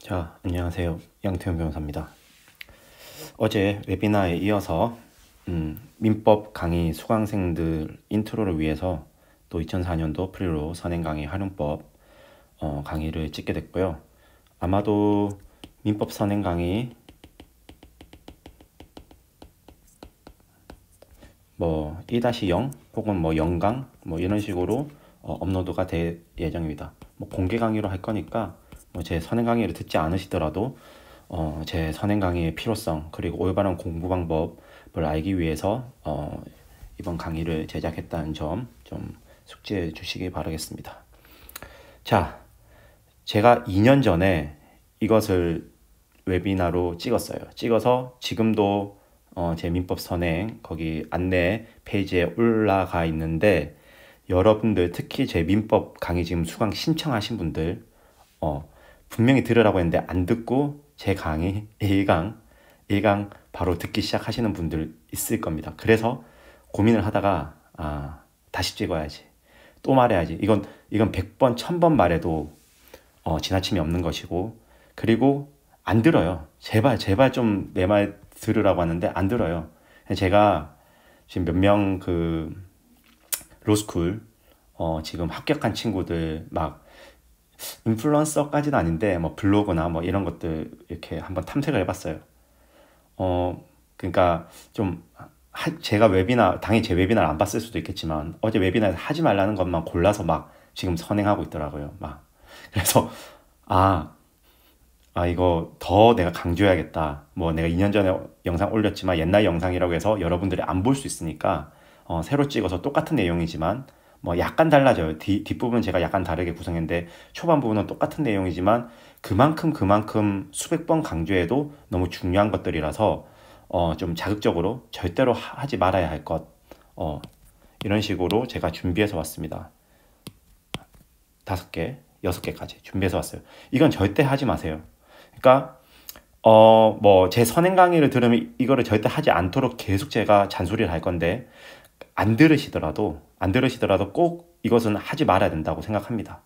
자, 안녕하세요. 양태현 변호사입니다. 어제 웨비나에 이어서 민법 강의 수강생들 인트로를 위해서 또 2004년도 프리로 선행 강의 활용법 강의를 찍게 됐고요. 아마도 민법 선행 강의 뭐 1-0 혹은 뭐 0강 뭐 이런 식으로 업로드가 될 예정입니다. 뭐 공개 강의로 할 거니까 뭐 제 선행 강의를 듣지 않으시더라도 제 선행 강의의 필요성 그리고 올바른 공부 방법을 알기 위해서 이번 강의를 제작했다는 점 좀 숙지해 주시기 바라겠습니다. 자, 제가 2년 전에 이것을 웨비나로 찍어서 지금도 제 민법 선행 거기 안내 페이지에 올라가 있는데, 여러분들 특히 제 민법 강의 지금 수강 신청하신 분들 분명히 들으라고 했는데 안 듣고 제 강의 1강 바로 듣기 시작하시는 분들 있을 겁니다. 그래서 고민을 하다가 다시 찍어야지, 또 말해야지. 이건 100번 1000번 말해도 지나침이 없는 것이고, 그리고 안 들어요. 제발 좀 내 말 들으라고 하는데 안 들어요. 제가 지금 몇 명 로스쿨 지금 합격한 친구들, 막 인플루언서까지는 아닌데 뭐 블로그나 뭐 이런 것들 이렇게 한번 탐색을 해봤어요. 그러니까 좀 제가 당연히 제 웨비나를 안 봤을 수도 있겠지만 어제 웨비나에서 하지 말라는 것만 골라서 막 지금 선행하고 있더라고요. 막 그래서 이거 더 내가 강조해야겠다. 뭐 내가 2년 전에 영상 올렸지만 옛날 영상이라고 해서 여러분들이 안 볼 수 있으니까 새로 찍어서 똑같은 내용이지만 뭐 약간 달라져요. 뒷부분은 제가 약간 다르게 구성했는데 초반 부분은 똑같은 내용이지만 그만큼 수백 번 강조해도 너무 중요한 것들이라서 좀 자극적으로 절대로 하지 말아야 할 것 이런 식으로 제가 준비해서 왔습니다. 5개, 6개까지 준비해서 왔어요. 이건 절대 하지 마세요. 그러니까 뭐 제 선행 강의를 들으면 이거를 절대 하지 않도록 계속 제가 잔소리를 할 건데, 안 들으시더라도 꼭 이것은 하지 말아야 된다고 생각합니다.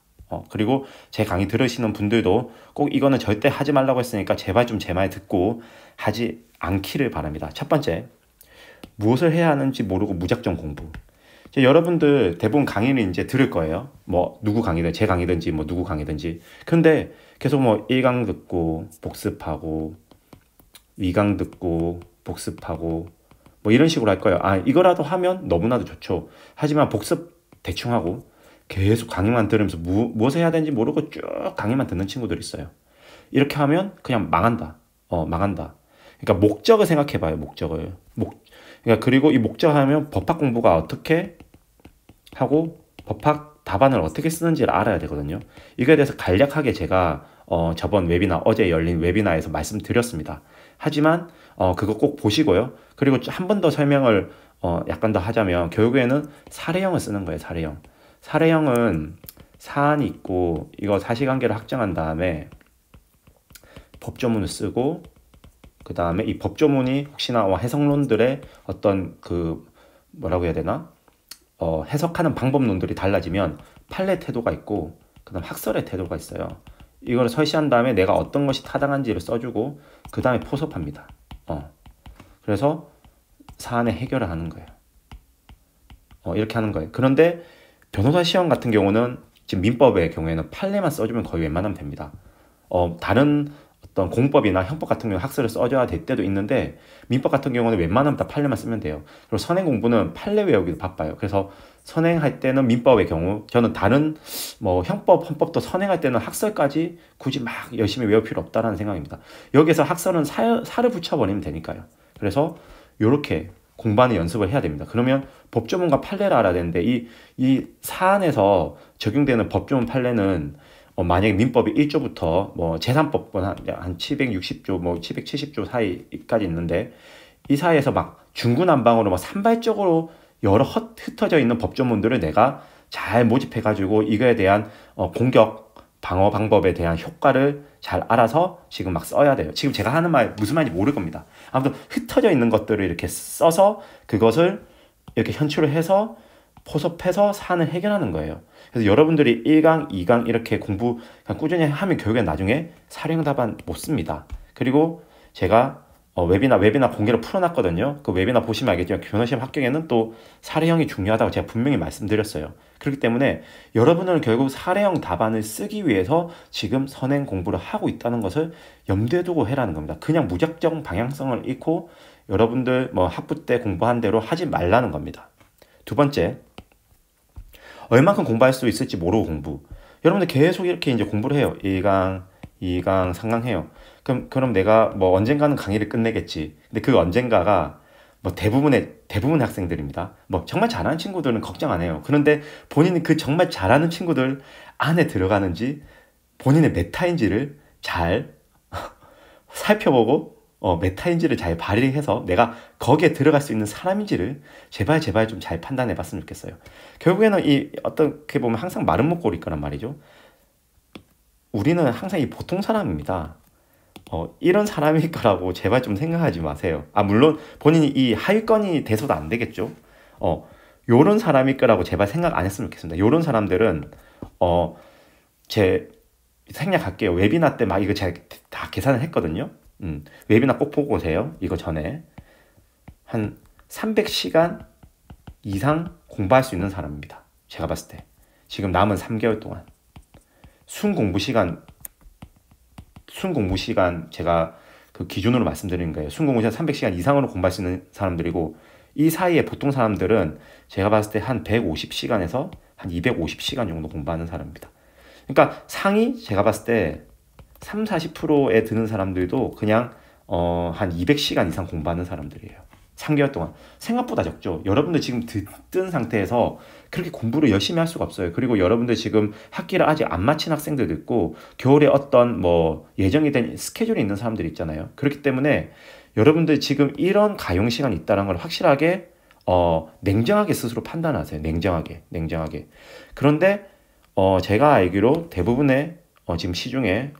그리고 제 강의 들으시는 분들도 꼭 이거는 절대 하지 말라고 했으니까 제발 좀 제 말 듣고 하지 않기를 바랍니다. 첫 번째, 무엇을 해야 하는지 모르고 무작정 공부. 여러분들 대부분 강의를 이제 들을 거예요. 뭐 누구 강의든 제 강의든지 뭐 누구 강의든지. 근데 계속 뭐 1강 듣고 복습하고 2강 듣고 복습하고 뭐 이런 식으로 할 거예요. 이거라도 하면 너무나도 좋죠. 하지만 복습 대충 하고 계속 강의만 들으면서 무엇을 해야 되는지 모르고 쭉 강의만 듣는 친구들이 있어요. 이렇게 하면 그냥 망한다. 그러니까 목적을 생각해봐요. 목적을. 그러니까 그리고 이 목적하면 법학 공부가 어떻게 하고 법학 답안을 어떻게 쓰는지를 알아야 되거든요. 이거에 대해서 간략하게 제가 저번 웨비나, 어제 열린 웨비나에서 말씀드렸습니다. 하지만 그거 꼭 보시고요. 그리고 한 번 더 설명을 약간 더 하자면, 결국에는 사례형을 쓰는 거예요. 사례형은 사안이 있고 이거 사실관계를 확정한 다음에 법조문을 쓰고, 그 다음에 이 법조문이 혹시나 해석론들의 어떤 뭐라고 해야 되나, 해석하는 방법론들이 달라지면 판례 태도가 있고 그 다음 학설의 태도가 있어요. 이걸 설시한 다음에 내가 어떤 것이 타당한지를 써주고 그 다음에 포섭합니다. 그래서 사안의 해결을 하는 거예요. 이렇게 하는 거예요. 그런데 변호사 시험 같은 경우는 지금 민법의 경우에는 판례만 써주면 거의 웬만하면 됩니다. 다른 어떤 공법이나 형법 같은 경우 학설을 써줘야 될 때도 있는데, 민법 같은 경우는 웬만하면 다 판례만 쓰면 돼요. 그리고 선행 공부는 판례 외우기도 바빠요. 그래서 선행할 때는 민법의 경우 저는 다른 뭐 형법, 헌법도 선행할 때는 학설까지 굳이 막 열심히 외울 필요 없다라는 생각입니다. 여기서 학설은 살을 붙여버리면 되니까요. 그래서 이렇게 공부하는 연습을 해야 됩니다. 그러면 법조문과 판례를 알아야 되는데 이 사안에서 적용되는 법조문 판례는 만약에 민법이 1조부터 뭐 제3법권 한 760조, 뭐 770조 사이까지 있는데, 이 사이에서 막 중구난방으로 막 산발적으로 여러 흩어져 있는 법조문들을 내가 잘 모집해가지고 이거에 대한 공격, 방어 방법에 대한 효과를 잘 알아서 지금 막 써야 돼요. 지금 제가 하는 말 무슨 말인지 모를 겁니다. 아무튼 흩어져 있는 것들을 이렇게 써서 그것을 이렇게 현출을 해서 포섭해서 사안을 해결하는 거예요. 그래서 여러분들이 1강, 2강 이렇게 공부 꾸준히 하면 결국엔 나중에 사령 답안 못 씁니다. 그리고 제가 웨비나 공개로 풀어놨거든요. 그 웨비나 보시면 알겠지만 변호시험 합격에는 또 사례형이 중요하다고 제가 분명히 말씀드렸어요. 그렇기 때문에 여러분은 결국 사례형 답안을 쓰기 위해서 지금 선행 공부를 하고 있다는 것을 염두에 두고 해라는 겁니다. 그냥 무작정 방향성을 잃고 여러분들 뭐 학부 때 공부한 대로 하지 말라는 겁니다. 두 번째, 얼만큼 공부할 수 있을지 모르고 공부. 여러분들 계속 이렇게 이제 공부를 해요. 1강, 2강, 3강 해요. 그럼 내가 뭐 언젠가는 강의를 끝내겠지. 근데 그 언젠가가 뭐 대부분의 학생들입니다. 뭐 정말 잘하는 친구들은 걱정 안 해요. 그런데 본인이 그 정말 잘하는 친구들 안에 들어가는지 본인의 메타인지를 잘 살펴보고 메타인지를 잘 발휘해서 내가 거기에 들어갈 수 있는 사람인지를 제발 좀 잘 판단해 봤으면 좋겠어요. 결국에는 이 어떻게 보면 항상 마른 목골일 거란 말이죠. 우리는 항상 이 보통 사람입니다. 이런 사람일 거라고 제발 좀 생각하지 마세요. 물론 본인이 이 하위권이 돼서도 안 되겠죠. 요런 사람일 거라고 제발 생각 안 했으면 좋겠습니다. 요런 사람들은 제 생략할게요. 웨비나 때 막 이거 제가 다 계산을 했거든요. 웨비나 꼭 보고 오세요. 이거 전에 한 300시간 이상 공부할 수 있는 사람입니다. 제가 봤을 때 지금 남은 3개월 동안 순 공부 시간 제가 그 기준으로 말씀드리는 거예요. 순 공부 시간 300시간 이상으로 공부할 수 있는 사람들이고, 이 사이에 보통 사람들은 제가 봤을 때 한 150시간에서 한 250시간 정도 공부하는 사람입니다. 그러니까 상위 제가 봤을 때 3, 40%에 드는 사람들도 그냥 한 200시간 이상 공부하는 사람들이에요. 3개월 동안. 생각보다 적죠. 여러분들 지금 뜬 상태에서 그렇게 공부를 열심히 할 수가 없어요. 그리고 여러분들 지금 학기를 아직 안 마친 학생들도 있고, 겨울에 어떤 뭐 예정이 된 스케줄이 있는 사람들이 있잖아요. 그렇기 때문에 여러분들 지금 이런 가용 시간이 있다는 걸 확실하게 냉정하게 스스로 판단하세요. 냉정하게. 그런데 제가 알기로 대부분의 지금 시중에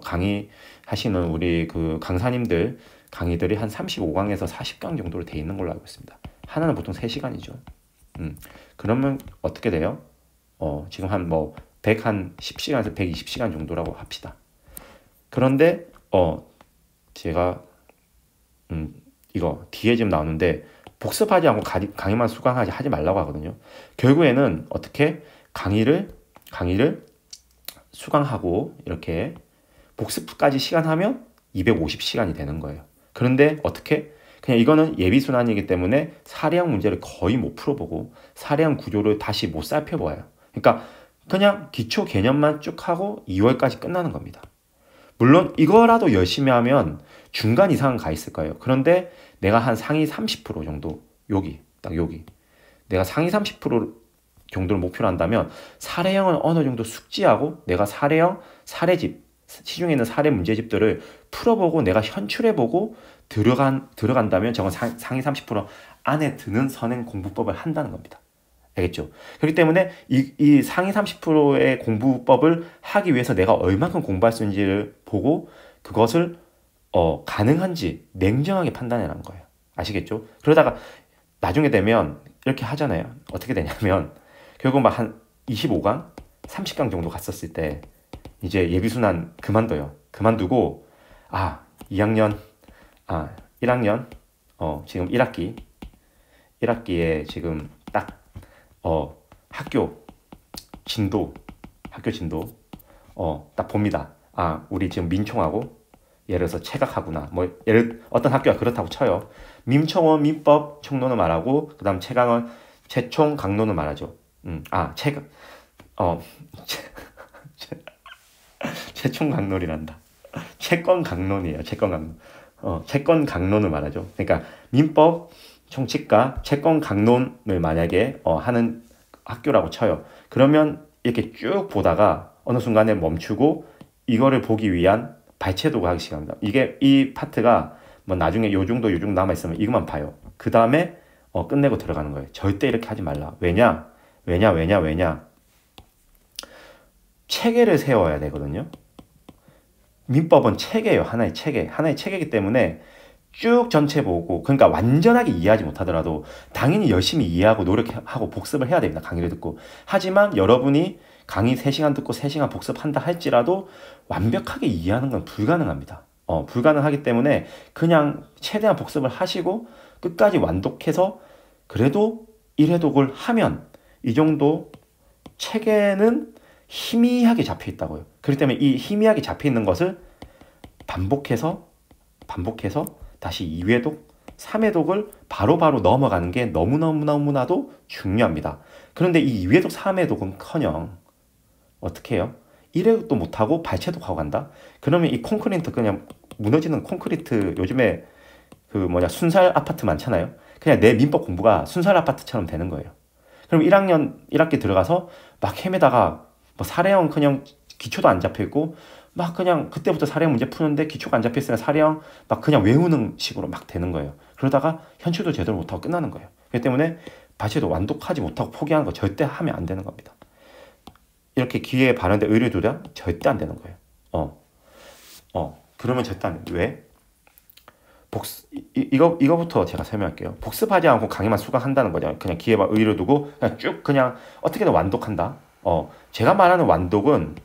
강의하시는 우리 그 강사님들 강의들이 한 35강에서 40강 정도로 돼 있는 걸로 알고 있습니다. 하나는 보통 3시간이죠. 그러면 어떻게 돼요? 지금 한 110시간에서 120시간 정도라고 합시다. 그런데 제가 이거 뒤에 지금 나오는데, 복습하지 않고 강의만 수강하지 말라고 하거든요. 결국에는 어떻게 강의를 수강하고 이렇게 복습까지 시간 하면 250시간이 되는 거예요. 그런데 어떻게? 그냥 이거는 예비순환이기 때문에 사례형 문제를 거의 못 풀어보고 사례형 구조를 다시 못 살펴봐요. 그러니까 그냥 기초 개념만 쭉 하고 2월까지 끝나는 겁니다. 물론 이거라도 열심히 하면 중간 이상은 가 있을 거예요. 그런데 내가 한 상위 30% 정도, 여기 내가 상위 30% 정도를 목표로 한다면 사례형은 어느 정도 숙지하고 내가 사례형, 사례집, 시중에 있는 사례 문제집들을 풀어보고 내가 현출해보고 들어간다면 저건 상위 30% 안에 드는 선행 공부법을 한다는 겁니다. 알겠죠? 그렇기 때문에 이 상위 30%의 공부법을 하기 위해서 내가 얼만큼 공부할 수 있는지를 보고 그것을 가능한지 냉정하게 판단해라는 거예요. 아시겠죠? 그러다가 나중에 되면 이렇게 하잖아요. 어떻게 되냐면 결국 막 한 25강, 30강 정도 갔었을 때 이제 예비순환 그만둬요. 그만두고 1학년, 지금 1학기에 지금 딱 학교 진도 딱 봅니다. 우리 지금 민총하고 예를 들어서 체각하구나. 어떤 학교가 그렇다고 쳐요. 민총은 민법 총론을 말하고 그다음 체강은 체총 강론을 말하죠. 체총 강론이란다. 채권 강론이에요. 채권 강론. 채권 강론을 말하죠. 그러니까 민법 총칙과 채권 강론을 만약에 하는 학교라고 쳐요. 그러면 이렇게 쭉 보다가 어느 순간에 멈추고 이거를 보기 위한 발췌도구 하기 시작합니다. 이 파트가 뭐 나중에 요 정도 남아있으면 이것만 봐요. 그 다음에 끝내고 들어가는 거예요. 절대 이렇게 하지 말라. 왜냐? 체계를 세워야 되거든요. 민법은 체계예요. 하나의 체계이기 때문에 쭉 전체 보고, 그러니까 완전하게 이해하지 못하더라도 당연히 열심히 이해하고 노력하고 복습을 해야 됩니다. 강의를 듣고. 하지만 여러분이 강의 3시간 듣고 3시간 복습한다 할지라도 완벽하게 이해하는 건 불가능합니다. 불가능하기 때문에 그냥 최대한 복습을 하시고 끝까지 완독해서 그래도 1회독을 하면 이 정도 책에는 희미하게 잡혀 있다고요. 그렇기 때문에 이 희미하게 잡혀 있는 것을 반복해서 다시 2회독, 3회독을 바로바로 넘어가는 게 너무나도 중요합니다. 그런데 이 2회독, 3회독은커녕 어떻게 해요? 1회독도 못하고 발췌독하고 간다? 그러면 이 콘크리트, 그냥 무너지는 콘크리트, 요즘에 순살 아파트 많잖아요. 그냥 내 민법 공부가 순살 아파트처럼 되는 거예요. 그럼 1학기 들어가서 막 헤매다가 뭐 사례형 그냥 기초도 안 잡혀있고 막 그냥 그때부터 사례형 문제 푸는데 기초가 안 잡혀있으니까 사례형 막 그냥 외우는 식으로 막 되는 거예요. 그러다가 현출도 제대로 못하고 끝나는 거예요. 그렇기 때문에 발췌도 완독하지 못하고 포기하는 거 절대 하면 안 되는 겁니다. 이렇게 기회에 바른데 의를 두랴? 절대 안 되는 거예요. 그러면 절대 안 돼요. 왜? 이거부터 제가 설명할게요. 복습하지 않고 강의만 수강한다는 거죠. 그냥 기회에 의를 두고 그냥 쭉 그냥 어떻게든 완독한다. 제가 말하는 완독은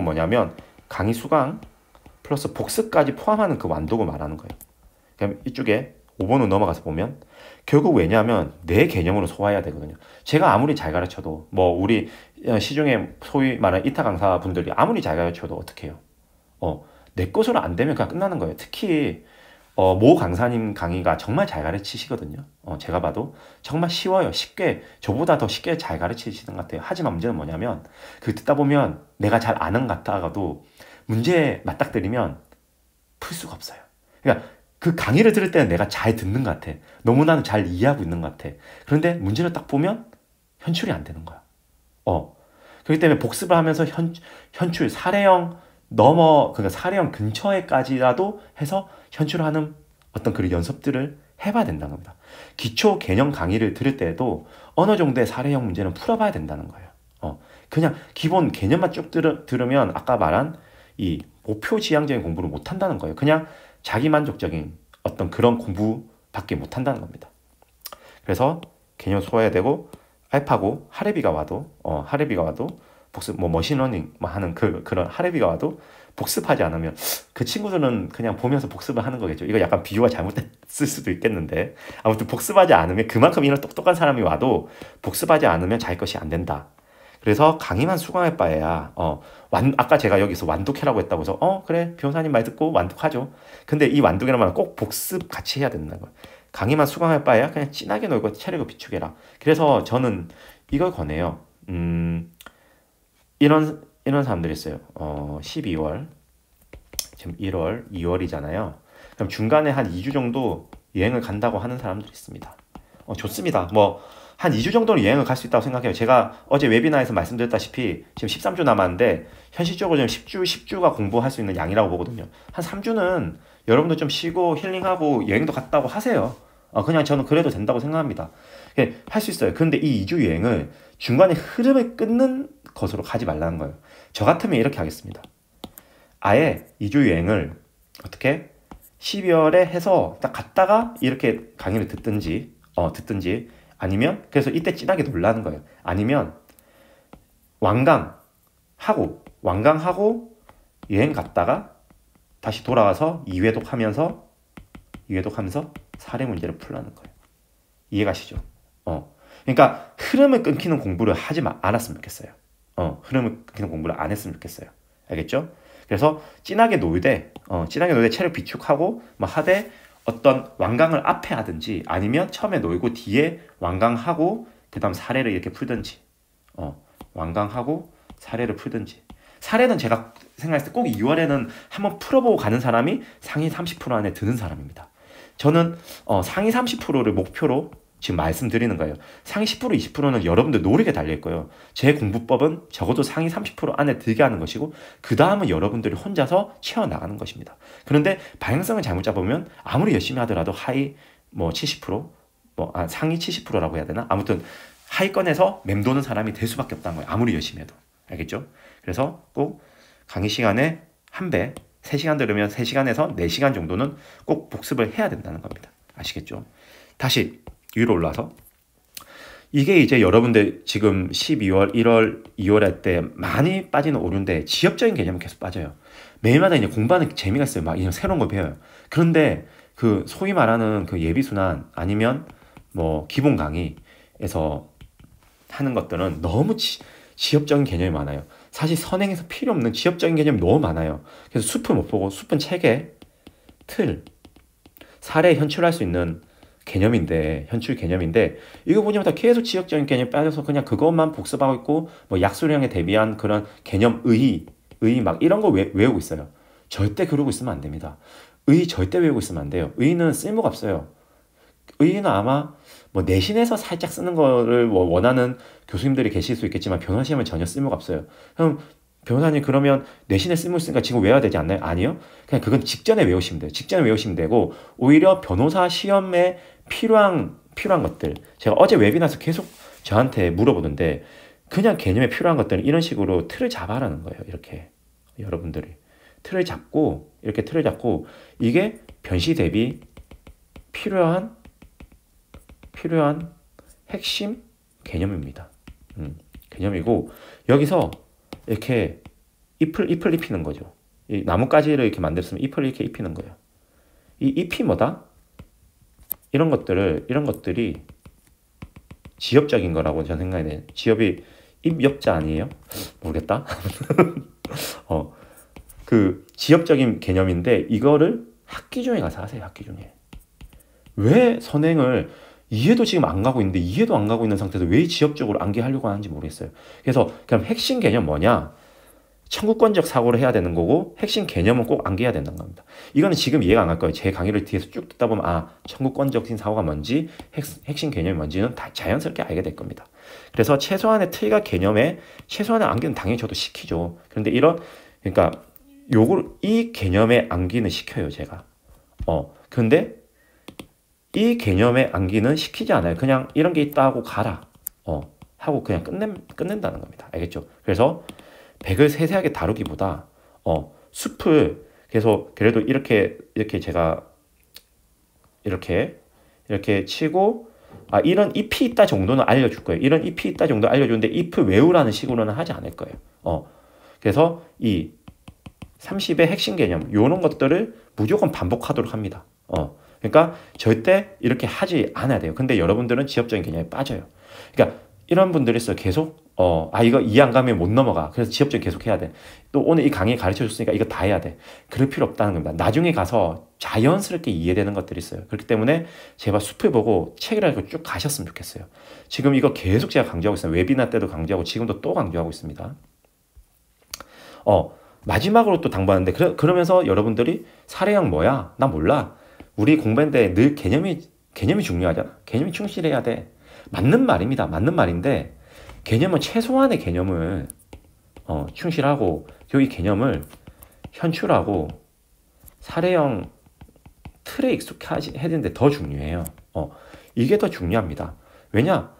뭐냐면 강의 수강 플러스 복습까지 포함하는 그 완독을 말하는 거예요. 그럼 이쪽에 5번으로 넘어가서 보면 결국 왜냐하면 내 개념으로 소화해야 되거든요. 제가 아무리 잘 가르쳐도 뭐 우리 시중에 소위 말하는 이타 강사분들이 아무리 잘 가르쳐도 어떻게 해요? 내 것으로 안 되면 그냥 끝나는 거예요. 특히 모 강사님 강의가 정말 잘 가르치시거든요. 제가 봐도 정말 쉬워요. 쉽게, 저보다 더 쉽게 잘 가르치시는 것 같아요. 하지만 문제는 뭐냐면 그 듣다 보면 내가 잘 아는 것 같다가도 문제 맞닥뜨리면 풀 수가 없어요. 그러니까 그 강의를 들을 때는 내가 잘 듣는 것 같아. 너무나도 잘 이해하고 있는 것 같아. 그런데 문제를 딱 보면 현출이 안 되는 거야. 그렇기 때문에 복습을 하면서 현출, 사례형 그러니까 사례형 근처에까지라도 해서 현출하는 어떤 그런 연습들을 해봐야 된다는 겁니다. 기초 개념 강의를 들을 때도 어느 정도의 사례형 문제는 풀어봐야 된다는 거예요. 그냥 기본 개념만 쭉 들으면 아까 말한 이 목표 지향적인 공부를 못 한다는 거예요. 그냥 자기만족적인 어떤 그런 공부밖에 못 한다는 겁니다. 그래서 개념 소화해야 되고 알파고 하레비가 와도 복습 머신러닝 하는 그런 하레비가 와도 복습하지 않으면 그 친구들은 그냥 보면서 복습을 하는 거겠죠. 이거 약간 비유가 잘못됐을 수도 있겠는데 아무튼 복습하지 않으면 그만큼 이런 똑똑한 사람이 와도 복습하지 않으면 자기 것이 안 된다. 그래서 강의만 수강할 바에야 아까 제가 여기서 완독해라고 했다고 해서 그래 변호사님 말 듣고 완독하죠. 근데 이 완독이라는 말은 꼭 복습 같이 해야 된다는 거예요. 강의만 수강할 바에야 그냥 진하게 놀고 체력을 비축해라. 그래서 저는 이걸 권해요. 이런 사람들이 있어요. 12월, 지금 1월, 2월이잖아요. 그럼 중간에 한 2주 정도 여행을 간다고 하는 사람들이 있습니다. 좋습니다. 뭐 한 2주 정도는 여행을 갈 수 있다고 생각해요. 제가 어제 웨비나에서 말씀드렸다시피 지금 13주 남았는데 현실적으로 지금 10주가 공부할 수 있는 양이라고 보거든요. 한 3주는 여러분들 좀 쉬고 힐링하고 여행도 갔다고 하세요. 그냥 저는 그래도 된다고 생각합니다. 할 수 있어요. 그런데 이 2주 여행을 중간에 흐름을 끊는 것으로 가지 말라는 거예요. 저 같으면 이렇게 하겠습니다. 아예 2주 여행을 어떻게 12월에 해서 딱 갔다가 이렇게 강의를 듣든지 아니면 그래서 이때 진하게 놀라는 거예요. 아니면 완강하고 여행 갔다가 다시 돌아와서 2회독 하면서 사례 문제를 풀라는 거예요. 이해가시죠? 그러니까 흐름을 끊기는 공부를 하지 않았으면 좋겠어요. 흐름을 끊기는 공부를 안 했으면 좋겠어요. 알겠죠? 그래서 진하게 놀되 체력 비축하고 하되 어떤 완강을 앞에 하든지 아니면 처음에 놀고 뒤에 완강하고 그 다음 사례를 이렇게 풀든지 완강하고 사례를 풀든지. 사례는 제가 생각했을 때 꼭 2월에는 한번 풀어보고 가는 사람이 상위 30% 안에 드는 사람입니다. 저는 상위 30%를 목표로 지금 말씀드리는 거예요. 상위 10%, 20%는 여러분들 노력에 달릴 거예요. 제 공부법은 적어도 상위 30% 안에 들게 하는 것이고 그 다음은 여러분들이 혼자서 채워나가는 것입니다. 그런데 방향성을 잘못 잡으면 아무리 열심히 하더라도 하위 70%, 상위 70%라고 해야 되나? 아무튼 하위권에서 맴도는 사람이 될 수밖에 없다는 거예요. 아무리 열심히 해도. 알겠죠? 그래서 꼭 강의 시간에 한 배, 3시간 들으면 3시간에서 4시간 정도는 꼭 복습을 해야 된다는 겁니다. 아시겠죠? 다시 위로 올라서 이게 이제 여러분들 지금 12월, 1월, 2월 할 때 많이 빠지는 오류인데 지엽적인 개념은 계속 빠져요. 매일마다 이제 공부하는 재미가 있어요. 막 이런 새로운 걸 배워요. 그런데 그 소위 말하는 그 예비순환 아니면 뭐 기본 강의에서 하는 것들은 너무 지엽적인 개념이 많아요. 사실 선행에서 필요 없는 지엽적인 개념이 너무 많아요. 그래서 숲을 못 보고 숲은 체계, 틀, 사례 현출할 수 있는 개념인데 현출 개념인데 이거 보니까 계속 지역적인 개념이 빠져서 그냥 그것만 복습하고 있고 뭐 약수량에 대비한 그런 개념 의의 막 이런 거 외우고 있어요. 절대 그러고 있으면 안 됩니다. 의의 절대 외우고 있으면 안 돼요. 의의는 쓸모가 없어요. 의의는 아마 뭐 내신에서 살짝 쓰는 거를 원하는 교수님들이 계실 수 있겠지만 변호사 시험은 전혀 쓸모가 없어요. 그럼 변호사님 그러면 내신에 쓸모 있으니까 지금 외워야 되지 않나요? 아니요. 그냥 그건 직전에 외우시면 돼요. 직전에 외우시면 되고 오히려 변호사 시험에 필요한 것들 제가 어제 웨비나에서 계속 저한테 물어보던데 그냥 개념에 필요한 것들은 이런 식으로 틀을 잡아라는 거예요. 이렇게 여러분들이 틀을 잡고 이렇게 틀을 잡고 이게 변시 대비 필요한 핵심 개념입니다. 개념이고 여기서 이렇게 잎을 입히는 거죠. 이 나뭇가지를 이렇게 만들었으면 잎을 이렇게 입히는 거예요. 이 잎이 뭐다? 이런 것들이 지엽적인 거라고 저는 생각이 돼요. 지엽이 입엽자 아니에요? 모르겠다. 그 지엽적인 개념인데 이거를 학기 중에 가서 하세요. 학기 중에. 왜 선행을 이해도 지금 안 가고 있는데 이해도 안 가고 있는 상태에서 왜 지엽적으로 암기하려고 하는지 모르겠어요. 그래서 그럼 핵심 개념 뭐냐? 청구권적 사고를 해야 되는 거고 핵심 개념은 꼭 암기해야 된다는 겁니다. 이거는 지금 이해가 안 갈 거예요. 제 강의를 뒤에서 쭉 듣다 보면 청구권적인 사고가 뭔지 핵심 개념이 뭔지는 다 자연스럽게 알게 될 겁니다. 그래서 최소한의 틀과 개념에 최소한의 암기는 당연히 저도 시키죠. 그런데 그러니까 이 개념의 암기는 시켜요, 제가. 근데 이 개념의 암기는 시키지 않아요. 그냥 이런 게 있다 하고 가라. 하고 그냥 끝낸다는 겁니다. 알겠죠? 그래서 백을 세세하게 다루기보다 숲을 그래도 이렇게 제가 이렇게 치고 이런 잎이 있다 정도는 알려줄 거예요. 이런 잎이 있다 정도 알려주는데 잎을 외우라는 식으로는 하지 않을 거예요. 그래서 이 30의 핵심 개념 이런 것들을 무조건 반복하도록 합니다. 그러니까 절대 이렇게 하지 않아야 돼요. 근데 여러분들은 지엽적인 개념에 빠져요. 그러니까 이런 분들이 있어요. 계속 이거 이해 안 가면 못 넘어가. 그래서 지엽적 계속 해야 돼. 또 오늘 이 강의 가르쳐 줬으니까 이거 다 해야 돼. 그럴 필요 없다는 겁니다. 나중에 가서 자연스럽게 이해되는 것들이 있어요. 그렇기 때문에 제발 숲을 보고 책이라도 쭉 가셨으면 좋겠어요. 지금 이거 계속 제가 강조하고 있어요. 웨비나 때도 강조하고 지금도 또 강조하고 있습니다. 마지막으로 또 당부하는데 그러면서 여러분들이 사례형 뭐야? 나 몰라. 우리 공부했는데 늘 개념이 중요하잖아. 개념이 충실해야 돼. 맞는 말입니다. 맞는 말인데 개념은 최소한의 개념을 충실하고 이 개념을 현출하고 사례형 틀에 익숙해야 되는데 더 중요해요. 이게 더 중요합니다. 왜냐?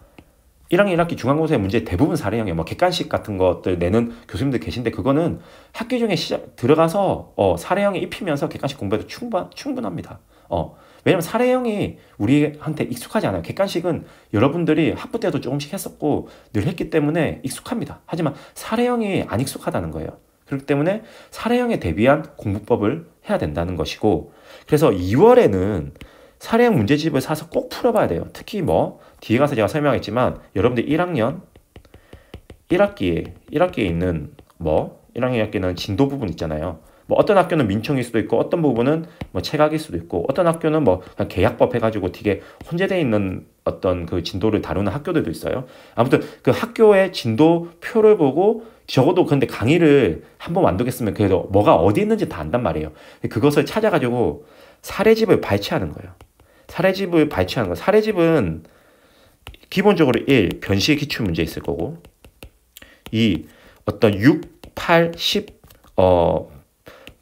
1학년 1학기 중간고사의 문제 대부분 사례형이에요. 뭐 객관식 같은 것들 내는 교수님들 계신데 그거는 학기 중에 들어가서 사례형에 입히면서 객관식 공부해도 충분합니다. 왜냐면 사례형이 우리한테 익숙하지 않아요. 객관식은 여러분들이 학부 때도 조금씩 했었고 늘 했기 때문에 익숙합니다. 하지만 사례형이 안 익숙하다는 거예요. 그렇기 때문에 사례형에 대비한 공부법을 해야 된다는 것이고 그래서 2월에는 사례형 문제집을 사서 꼭 풀어봐야 돼요. 특히 뒤에 가서 제가 설명하겠지만 여러분들 1학년 1학기에 있는 1학년 1학기는 진도 부분 있잖아요. 어떤 학교는 민청일 수도 있고 어떤 부분은 체각일 수도 있고 어떤 학교는 그냥 계약법 해가지고 되게 혼재되어 있는 어떤 그 진도를 다루는 학교들도 있어요. 아무튼 그 학교의 진도표를 보고 적어도 근데 강의를 한번 완독했으면 그래도 뭐가 어디 있는지 다 안단 말이에요. 그것을 찾아가지고 사례집을 발췌하는 거예요. 사례집은 기본적으로 1. 변시의 기출문제 있을 거고 2. 어떤 6, 8, 10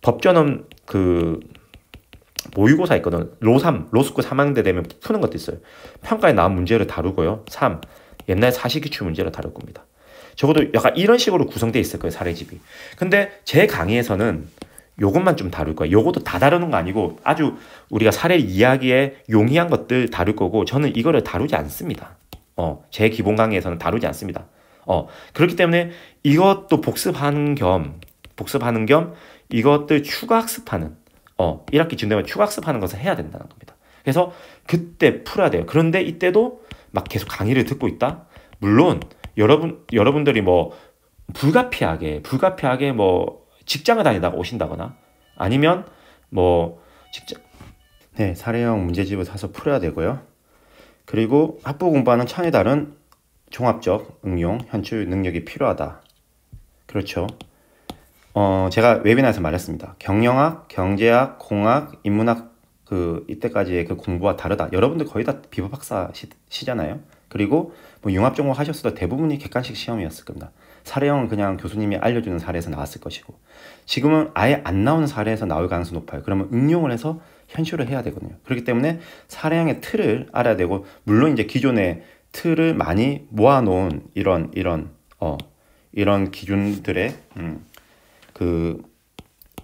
법전은 그 모의고사 있거든. 로스쿨 3학년대 되면 푸는 것도 있어요. 평가에 나온 문제를 다루고요. 3. 옛날 사시기출 문제를 다룰 겁니다. 적어도 약간 이런 식으로 구성되어 있을 거예요. 사례집이. 근데 제 강의에서는 요것만 좀 다룰 거예요. 요것도 다 다루는 거 아니고 아주 우리가 사례 이야기에 용이한 것들 다룰 거고 저는 이거를 다루지 않습니다. 제 기본 강의에서는 다루지 않습니다. 그렇기 때문에 이것도 복습하는 겸 이것들 추가 학습하는 1학기 쯤 되면 추가 학습하는 것을 해야 된다는 겁니다. 그래서 그때 풀어야 돼요. 그런데 이때도 막 계속 강의를 듣고 있다? 물론 여러분들이 뭐 불가피하게 뭐 직장을 다니다가 오신다거나 아니면 뭐 사례형 문제집을 사서 풀어야 되고요. 그리고 학부 공부하는 차원이 다른 종합적 응용 현출 능력이 필요하다. 그렇죠. 제가 웨비나에서 말했습니다. 경영학, 경제학, 공학, 인문학 이때까지의 그 공부와 다르다. 여러분들 거의 다 비법학사시잖아요. 그리고 뭐 융합전공 하셨어도 대부분이 객관식 시험이었을 겁니다. 사례형은 그냥 교수님이 알려주는 사례에서 나왔을 것이고 지금은 아예 안 나오는 사례에서 나올 가능성이 높아요. 그러면 응용을 해서 현실을 해야 되거든요. 그렇기 때문에 사례형의 틀을 알아야 되고 물론 이제 기존의 틀을 많이 모아놓은 이런 기준들의 그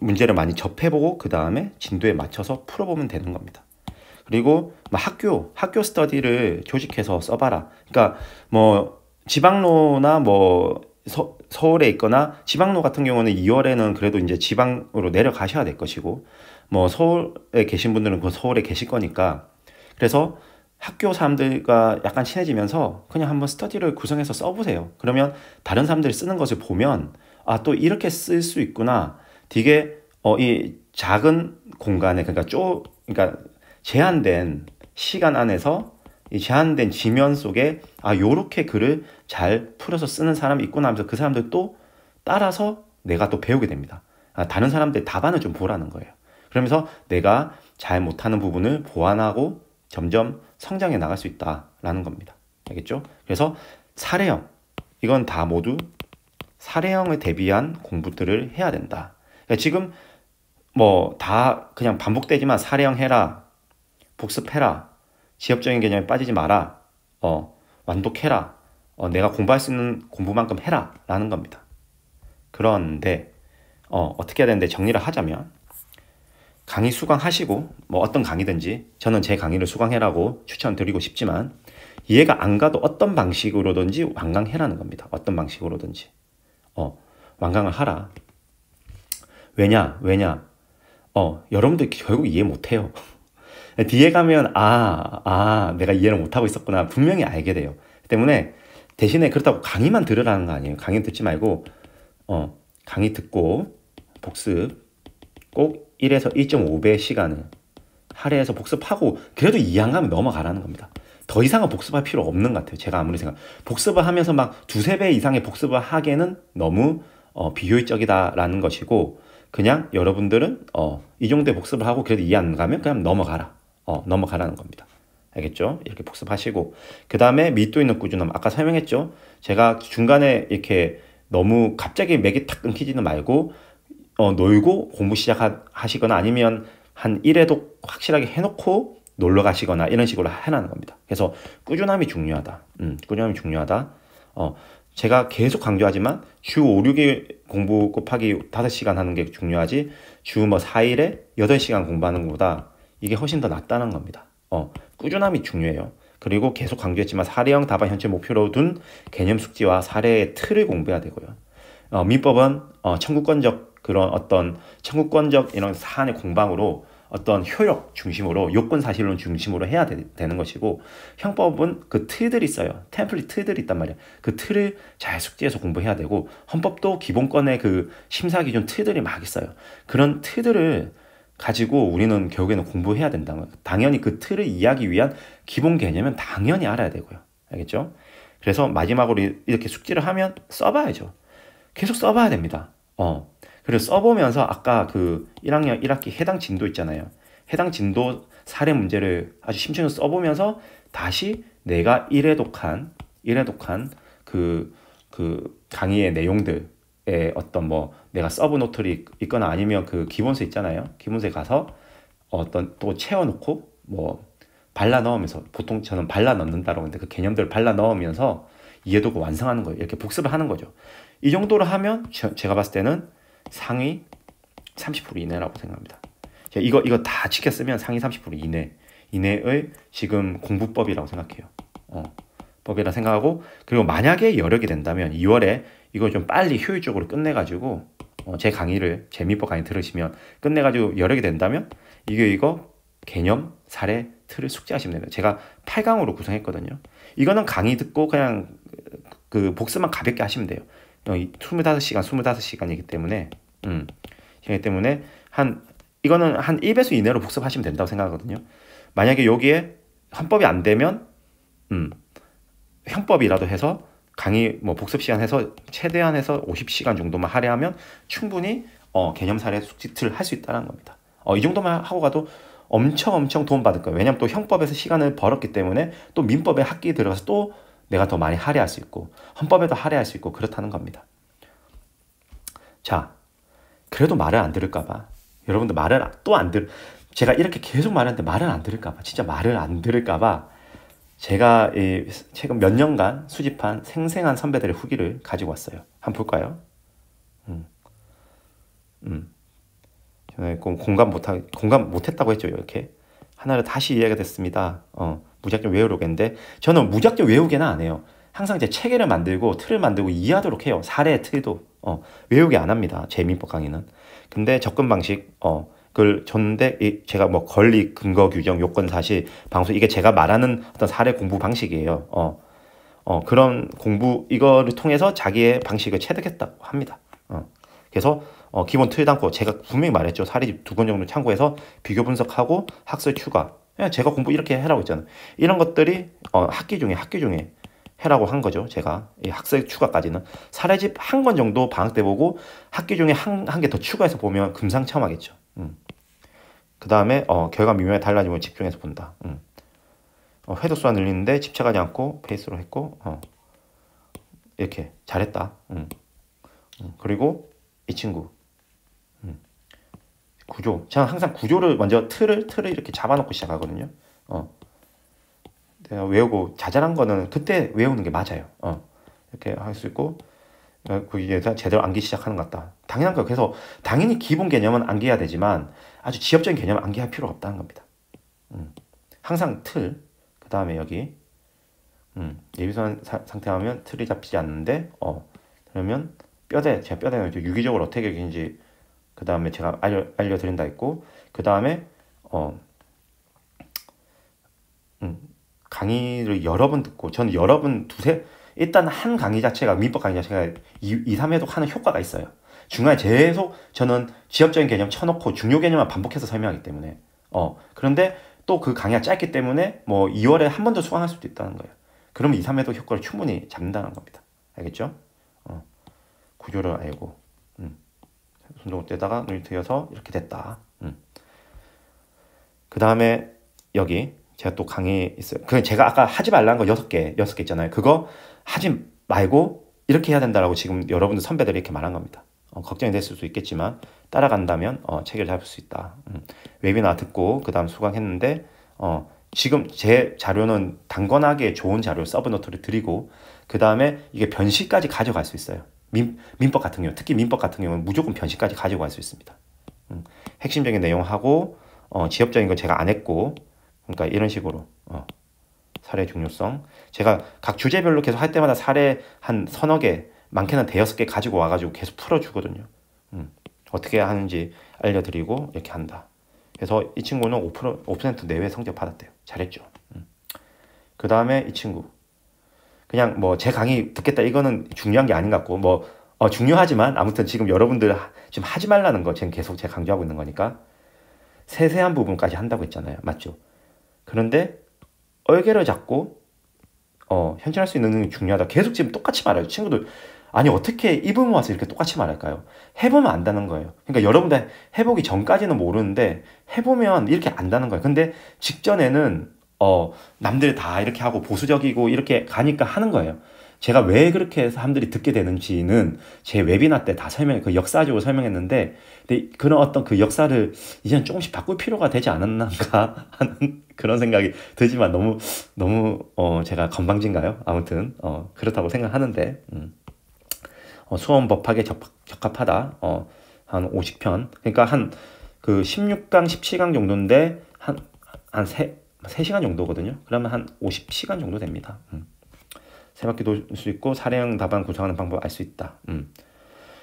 문제를 많이 접해보고 그 다음에 진도에 맞춰서 풀어보면 되는 겁니다. 그리고 학교 스터디를 조직해서 써봐라. 그러니까 뭐 지방로나 뭐 서울에 있거나 지방로 같은 경우는 2월에는 그래도 이제 지방으로 내려가셔야 될 것이고 뭐 서울에 계신 분들은 그 서울에 계실 거니까 그래서 학교 사람들과 약간 친해지면서 그냥 한번 스터디를 구성해서 써보세요. 그러면 다른 사람들이 쓰는 것을 보면 또 이렇게 쓸 수 있구나. 되게 이 작은 공간에 그러니까 제한된 시간 안에서 이 제한된 지면 속에 요렇게 글을 잘 풀어서 쓰는 사람이 있구나 하면서 그 사람들 또 따라서 내가 또 배우게 됩니다. 다른 사람들 답안을 좀 보라는 거예요. 그러면서 내가 잘 못하는 부분을 보완하고 점점 성장해 나갈 수 있다라는 겁니다. 알겠죠? 그래서 사례형 이건 다 모두 사례형에 대비한 공부들을 해야 된다. 그러니까 지금 뭐 다 그냥 반복되지만 사례형 해라, 복습해라, 지엽적인 개념에 빠지지 마라, 완독해라, 내가 공부할 수 있는 공부만큼 해라 라는 겁니다. 그런데 어떻게 해야 되는데 정리를 하자면 강의 수강하시고 뭐 어떤 강의든지 저는 제 강의를 수강해라고 추천드리고 싶지만 이해가 안 가도 어떤 방식으로든지 완강해라는 겁니다. 어떤 방식으로든지 완강을 하라. 왜냐 여러분들 결국 이해 못해요. 뒤에 가면 내가 이해를 못하고 있었구나 분명히 알게 돼요. 때문에 대신에 그렇다고 강의만 들으라는 거 아니에요. 강의 듣지 말고 강의 듣고 복습 꼭 1에서 1.5배 시간을 할애해서 복습하고 그래도 이해 안 가면 넘어가라는 겁니다. 더 이상은 복습할 필요 없는 것 같아요. 제가 아무리 복습을 하면서 막 2-3배 이상의 복습을 하기에는 너무 비효율적이다라는 것이고 그냥 여러분들은 이 정도의 복습을 하고 그래도 이해 안 가면 그냥 넘어가라는 겁니다. 알겠죠? 이렇게 복습하시고 그 다음에 밀도 있는 꾸준함 아까 설명했죠? 제가 중간에 이렇게 너무 갑자기 맥이 탁 끊기지는 말고 놀고 공부 시작하시거나 아니면 한 1회도 확실하게 해놓고 놀러 가시거나 이런 식으로 해라는 겁니다. 그래서 꾸준함이 중요하다. 꾸준함이 중요하다. 제가 계속 강조하지만 주 5, 6일 공부 곱하기 5시간 하는 게 중요하지 주 4일에 8시간 공부하는 것보다 이게 훨씬 더 낫다는 겁니다. 꾸준함이 중요해요. 그리고 계속 강조했지만 사례형 답안 현재 목표로 둔 개념 숙지와 사례의 틀을 공부해야 되고요. 민법은 청구권적 이런 사안의 공방으로 어떤 효력 중심으로 요건 사실론 중심으로 해야 되는 것이고 형법은 그 틀들이 있어요. 템플릿 틀들이 있단 말이에요. 그 틀을 잘 숙지해서 공부해야 되고 헌법도 기본권의 그 심사 기준 틀들이 막 있어요. 그런 틀들을 가지고 우리는 결국에는 공부해야 된다는 거예요. 당연히 그 틀을 이해하기 위한 기본 개념은 당연히 알아야 되고요. 알겠죠? 그래서 마지막으로 이렇게 숙지를 하면 써봐야죠. 계속 써봐야 됩니다. 그래서 써보면서 아까 그 1학년 1학기 해당 진도 있잖아요. 해당 진도 사례 문제를 아주 심층해서 써보면서 다시 내가 1회 독한 그 강의의 내용들의 어떤 내가 서브 노트를 있거나 아니면 그 기본서 있잖아요. 기본서에 가서 어떤 또 채워놓고 발라 넣으면서 보통 저는 발라 넣는다고 하는데 그 개념들을 발라 넣으면서 이해도가 완성하는 거예요. 이렇게 복습을 하는 거죠. 이 정도로 하면 제가 봤을 때는 상위 30% 이내라고 생각합니다. 이거 다 지켜 쓰면 상위 30% 이내의 지금 공부법이라고 생각해요. 법이라 생각하고, 그리고 만약에 여력이 된다면 2월에 이거 좀 빨리 효율적으로 끝내가지고 제 강의를, 제 민법 강의 들으시면 끝내가지고 여력이 된다면 이거 개념, 사례, 틀을 숙지하시면 됩니다. 제가 8강으로 구성했거든요. 이거는 강의 듣고 그냥 그 복습만 가볍게 하시면 돼요. 25시간, 25시간이기 때문에 이거는 한 1배수 이내로 복습하시면 된다고 생각하거든요. 만약에 여기에 헌법이 안 되면 형법이라도 해서 강의 복습 시간 해서 최대한 해서 50시간 정도만 할애하면 충분히 개념 사례 숙지틀 할 수 있다는 겁니다. 이 정도만 하고 가도 엄청 도움 받을 거예요. 왜냐면 또 형법에서 시간을 벌었기 때문에 또 민법에 학기에 들어가서 또 내가 더 많이 할애할 수 있고 헌법에도 할애할 수 있고 그렇다는 겁니다. 자, 그래도 말을 안 들을까봐 여러분들 말을 또 안 제가 이렇게 계속 말하는데 말을 안 들을까봐, 진짜 말을 안 들을까봐 제가 최근 몇 년간 수집한 생생한 선배들의 후기를 가지고 왔어요. 한번 볼까요? 저는 공감 못했다고 했죠. 이렇게 하나를 다시 이해가 됐습니다. 무작정 외우려고 했는데 저는 무작정 외우게는 안 해요. 항상 제 체계를 만들고 틀을 만들고 이해하도록 해요. 사례 틀도 외우게 안 합니다. 제 민법 강의는. 근데 접근 방식 그걸 줬는데 제가 권리, 근거, 규정, 요건, 사실, 방수, 이게 제가 말하는 어떤 사례 공부 방식이에요. 그런 공부 이거를 통해서 자기의 방식을 체득했다고 합니다. 그래서 기본 틀 담고 제가 분명히 말했죠. 사례집 2권 정도 참고해서 비교 분석하고 학술 추가. 제가 공부 이렇게 해라고 했잖아요. 이런 것들이 학기 중에 해라고 한 거죠. 제가 이 학술 추가까지는 사례집 1권 정도 방학 때 보고 학기 중에 한 개 더 추가해서 보면 금상첨화겠죠. 그 다음에 결과 미묘하게 달라지면 집중해서 본다. 회도 수가 늘리는데 집착하지 않고 페이스로 했고 이렇게 잘했다. 그리고 이 친구 구조. 저는 항상 구조를 먼저 틀을 이렇게 잡아놓고 시작하거든요. 내가 외우고 자잘한 거는 그때 외우는 게 맞아요. 이렇게 할 수 있고 그게 제대로 암기 시작하는 것 같다. 당연한 거예요. 그래서 당연히 기본 개념은 암기해야 되지만 아주 지엽적인 개념은 암기할 필요가 없다는 겁니다. 항상 틀, 그 다음에 여기 예비선 상태 하면 틀이 잡히지 않는데 그러면 제가 뼈대는 유기적으로 어떻게 여기는지 그 다음에 제가 알려드린다 했고, 그 다음에 강의를 여러 번 듣고, 저는 여러 번 일단 한 강의 자체가, 민법 강의 자체가 2, 3회독 하는 효과가 있어요. 중간에 계속 저는 지엽적인 개념 쳐놓고 중요 개념만 반복해서 설명하기 때문에 그런데 또 그 강의가 짧기 때문에 2월에 한 번 더 수강할 수도 있다는 거예요. 그러면 2, 3회독 효과를 충분히 잡는다는 겁니다. 알겠죠? 구조를 알고 손톱대다가 눈이 트여서 이렇게 됐다. 그 다음에 여기 제가 또 강의 있어요. 그 제가 아까 하지 말라는 거 6개 있잖아요. 그거 하지 말고 이렇게 해야 된다라고 지금 여러분들 선배들이 이렇게 말한 겁니다. 걱정이 됐을 수 있겠지만 따라간다면 체계를 잡을 수 있다. 웨비나 듣고 그 다음 수강했는데 지금 제 자료는 단권하게 좋은 자료 서브노트를 드리고 그 다음에 이게 변시까지 가져갈 수 있어요. 민법 같은 경우, 특히 민법 같은 경우는 무조건 변시까지 가지고 갈 수 있습니다. 핵심적인 내용하고 지엽적인 거 제가 안 했고, 그러니까 이런 식으로 사례 중요성, 제가 각 주제별로 계속 할 때마다 사례 한 서너 개, 많게는 5-6개 가지고 와가지고 계속 풀어주거든요. 어떻게 하는지 알려드리고 이렇게 한다. 그래서 이 친구는 5% 내외 성적 받았대요. 잘했죠. 그 다음에 이 친구 그냥 제 강의 듣겠다 이거는 중요한 게 아닌 것 같고 중요하지만 아무튼 지금 여러분들 지금 하지 말라는 거 지금 계속 제가 강조하고 있는 거니까 세세한 부분까지 한다고 했잖아요. 맞죠? 그런데 얼개를 잡고 현실할 수 있는 능력이 중요하다. 계속 지금 똑같이 말해요. 친구들 아니 어떻게 이 부분 와서 이렇게 똑같이 말할까요? 해보면 안다는 거예요. 그러니까 여러분들 해보기 전까지는 모르는데 해보면 이렇게 안다는 거예요. 근데 직전에는 남들 다 이렇게 하고 보수적이고 이렇게 가니까 하는 거예요. 제가 왜 그렇게 사람들이 듣게 되는지는 제 웨비나 때 다 그 역사적으로 설명했는데, 근데 그런 어떤 그 역사를 이제는 조금씩 바꿀 필요가 되지 않았는가 하는 그런 생각이 들지만 너무 제가 건방진가요? 아무튼 그렇다고 생각하는데 수험 법학에 적합하다. 한 50편. 그러니까 한 그 16강, 17강 정도인데 한 3시간 정도거든요. 그러면 한 50시간 정도 됩니다. 세바퀴 돌 수 있고 사례형 답안 구성하는 방법 알 수 있다.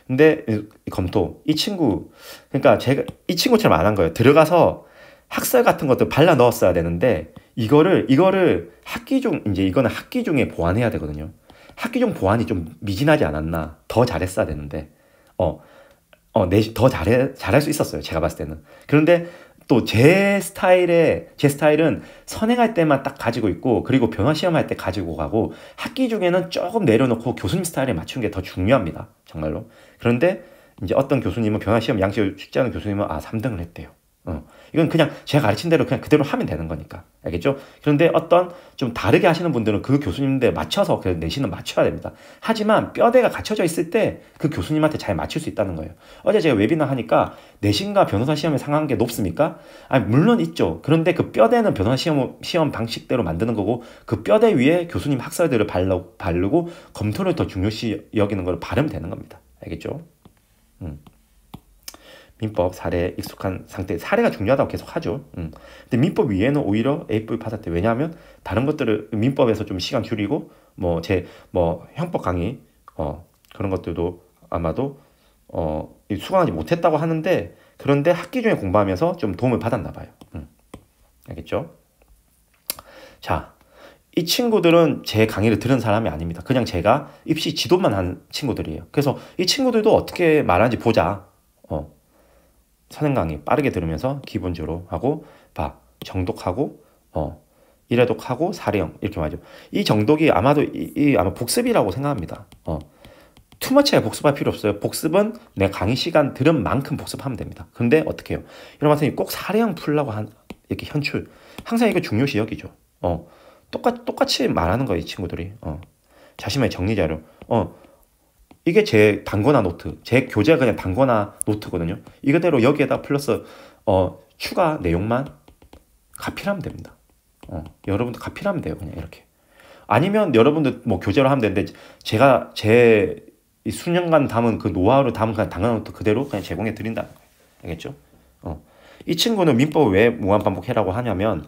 근데 검토 이 친구 그러니까 제가 이 친구처럼 안 한 거예요. 들어가서 학설 같은 것도 발라 넣었어야 되는데 이거를 학기 중 이제 이거는 학기 중에 보완해야 되거든요. 학기 중 보완이 좀 미진하지 않았나. 더 잘했어야 되는데 더 잘할 수 있었어요. 제가 봤을 때는. 그런데 또 제 스타일은 선행할 때만 딱 가지고 있고, 그리고 변화 시험할 때 가지고 가고, 학기 중에는 조금 내려놓고 교수님 스타일에 맞추는 게 더 중요합니다. 정말로. 그런데 이제 어떤 교수님은 변화 시험 양식을 숙제하는 교수님은 3등을 했대요. 이건 그냥 제가 가르친 대로 그냥 그대로 하면 되는 거니까. 알겠죠? 그런데 어떤 좀 다르게 하시는 분들은 그 교수님한테 맞춰서 그 내신은 맞춰야 됩니다. 하지만 뼈대가 갖춰져 있을 때 그 교수님한테 잘 맞출 수 있다는 거예요. 어제 제가 웨비나 하니까 내신과 변호사 시험에 상한 게 높습니까? 아니, 물론 있죠. 그런데 그 뼈대는 변호사 시험 방식대로 만드는 거고, 그 뼈대 위에 교수님 학설들을 바르고 검토를 더 중요시 여기는 걸 바르면 되는 겁니다. 알겠죠? 민법 사례에 익숙한 상태, 사례가 중요하다고 계속 하죠. 근데 민법 위에는 오히려 A-뿔 파사태. 왜냐하면 다른 것들을 민법에서 좀 시간 줄이고 형법 강의 그런 것들도 아마도 수강하지 못했다고 하는데, 그런데 학기 중에 공부하면서 좀 도움을 받았나 봐요. 알겠죠? 자, 이 친구들은 제 강의를 들은 사람이 아닙니다. 그냥 제가 입시 지도만 한 친구들이에요. 그래서 이 친구들도 어떻게 말하는지 보자. 선행 강의 빠르게 들으면서 기본적으로 하고 정독하고 일회독하고 사례형 이렇게 말하죠. 이 정독이 아마도 아마 복습이라고 생각합니다. 투머치하게 복습할 필요 없어요. 복습은 내 강의 시간 들은 만큼 복습하면 됩니다. 근데 어떻게 해요? 이런 선생님이 꼭 사례형 풀라고 이렇게 현출. 항상 이거 중요시 여기죠. 똑같이 말하는 거예요, 이 친구들이. 자신만의 정리자료. 이게 제 단거나 노트, 제 교재가 그냥 단거나 노트거든요. 이거대로 여기에다 플러스 추가 내용만 가필하면 됩니다. 여러분도 가필하면 돼요, 그냥 이렇게. 아니면 여러분들 뭐 교재로 하면 되는데, 제가 제 수년간 담은 그 노하우를 담은 그냥 단거나 노트 그대로 그냥 제공해 드린다는 거예요. 알겠죠? 이 친구는 민법을 왜 무한 반복해라고 하냐면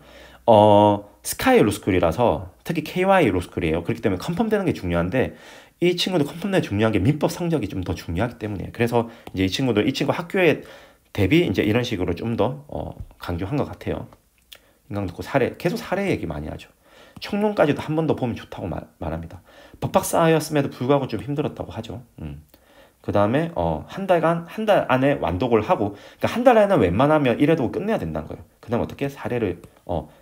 스카이 로스쿨이라서, 특히 KY 로스쿨이에요. 그렇기 때문에 컨펌되는 게 중요한데, 이 친구도 컨펌되는 중요한 게 민법 성적이 좀 더 중요하기 때문이에요. 그래서 이제 이 친구 학교에 대비 이제 이런 식으로 좀 더 강조한 것 같아요. 인강 듣고 계속 사례 얘기 많이 하죠. 청론까지도 한 번 더 보면 좋다고 말합니다. 법학사였음에도 불구하고 좀 힘들었다고 하죠. 그 다음에 한 달 안에 완독을 하고, 그러니까 한 달 안에 웬만하면 이래도 끝내야 된다는 거예요. 그 다음 어떻게 사례를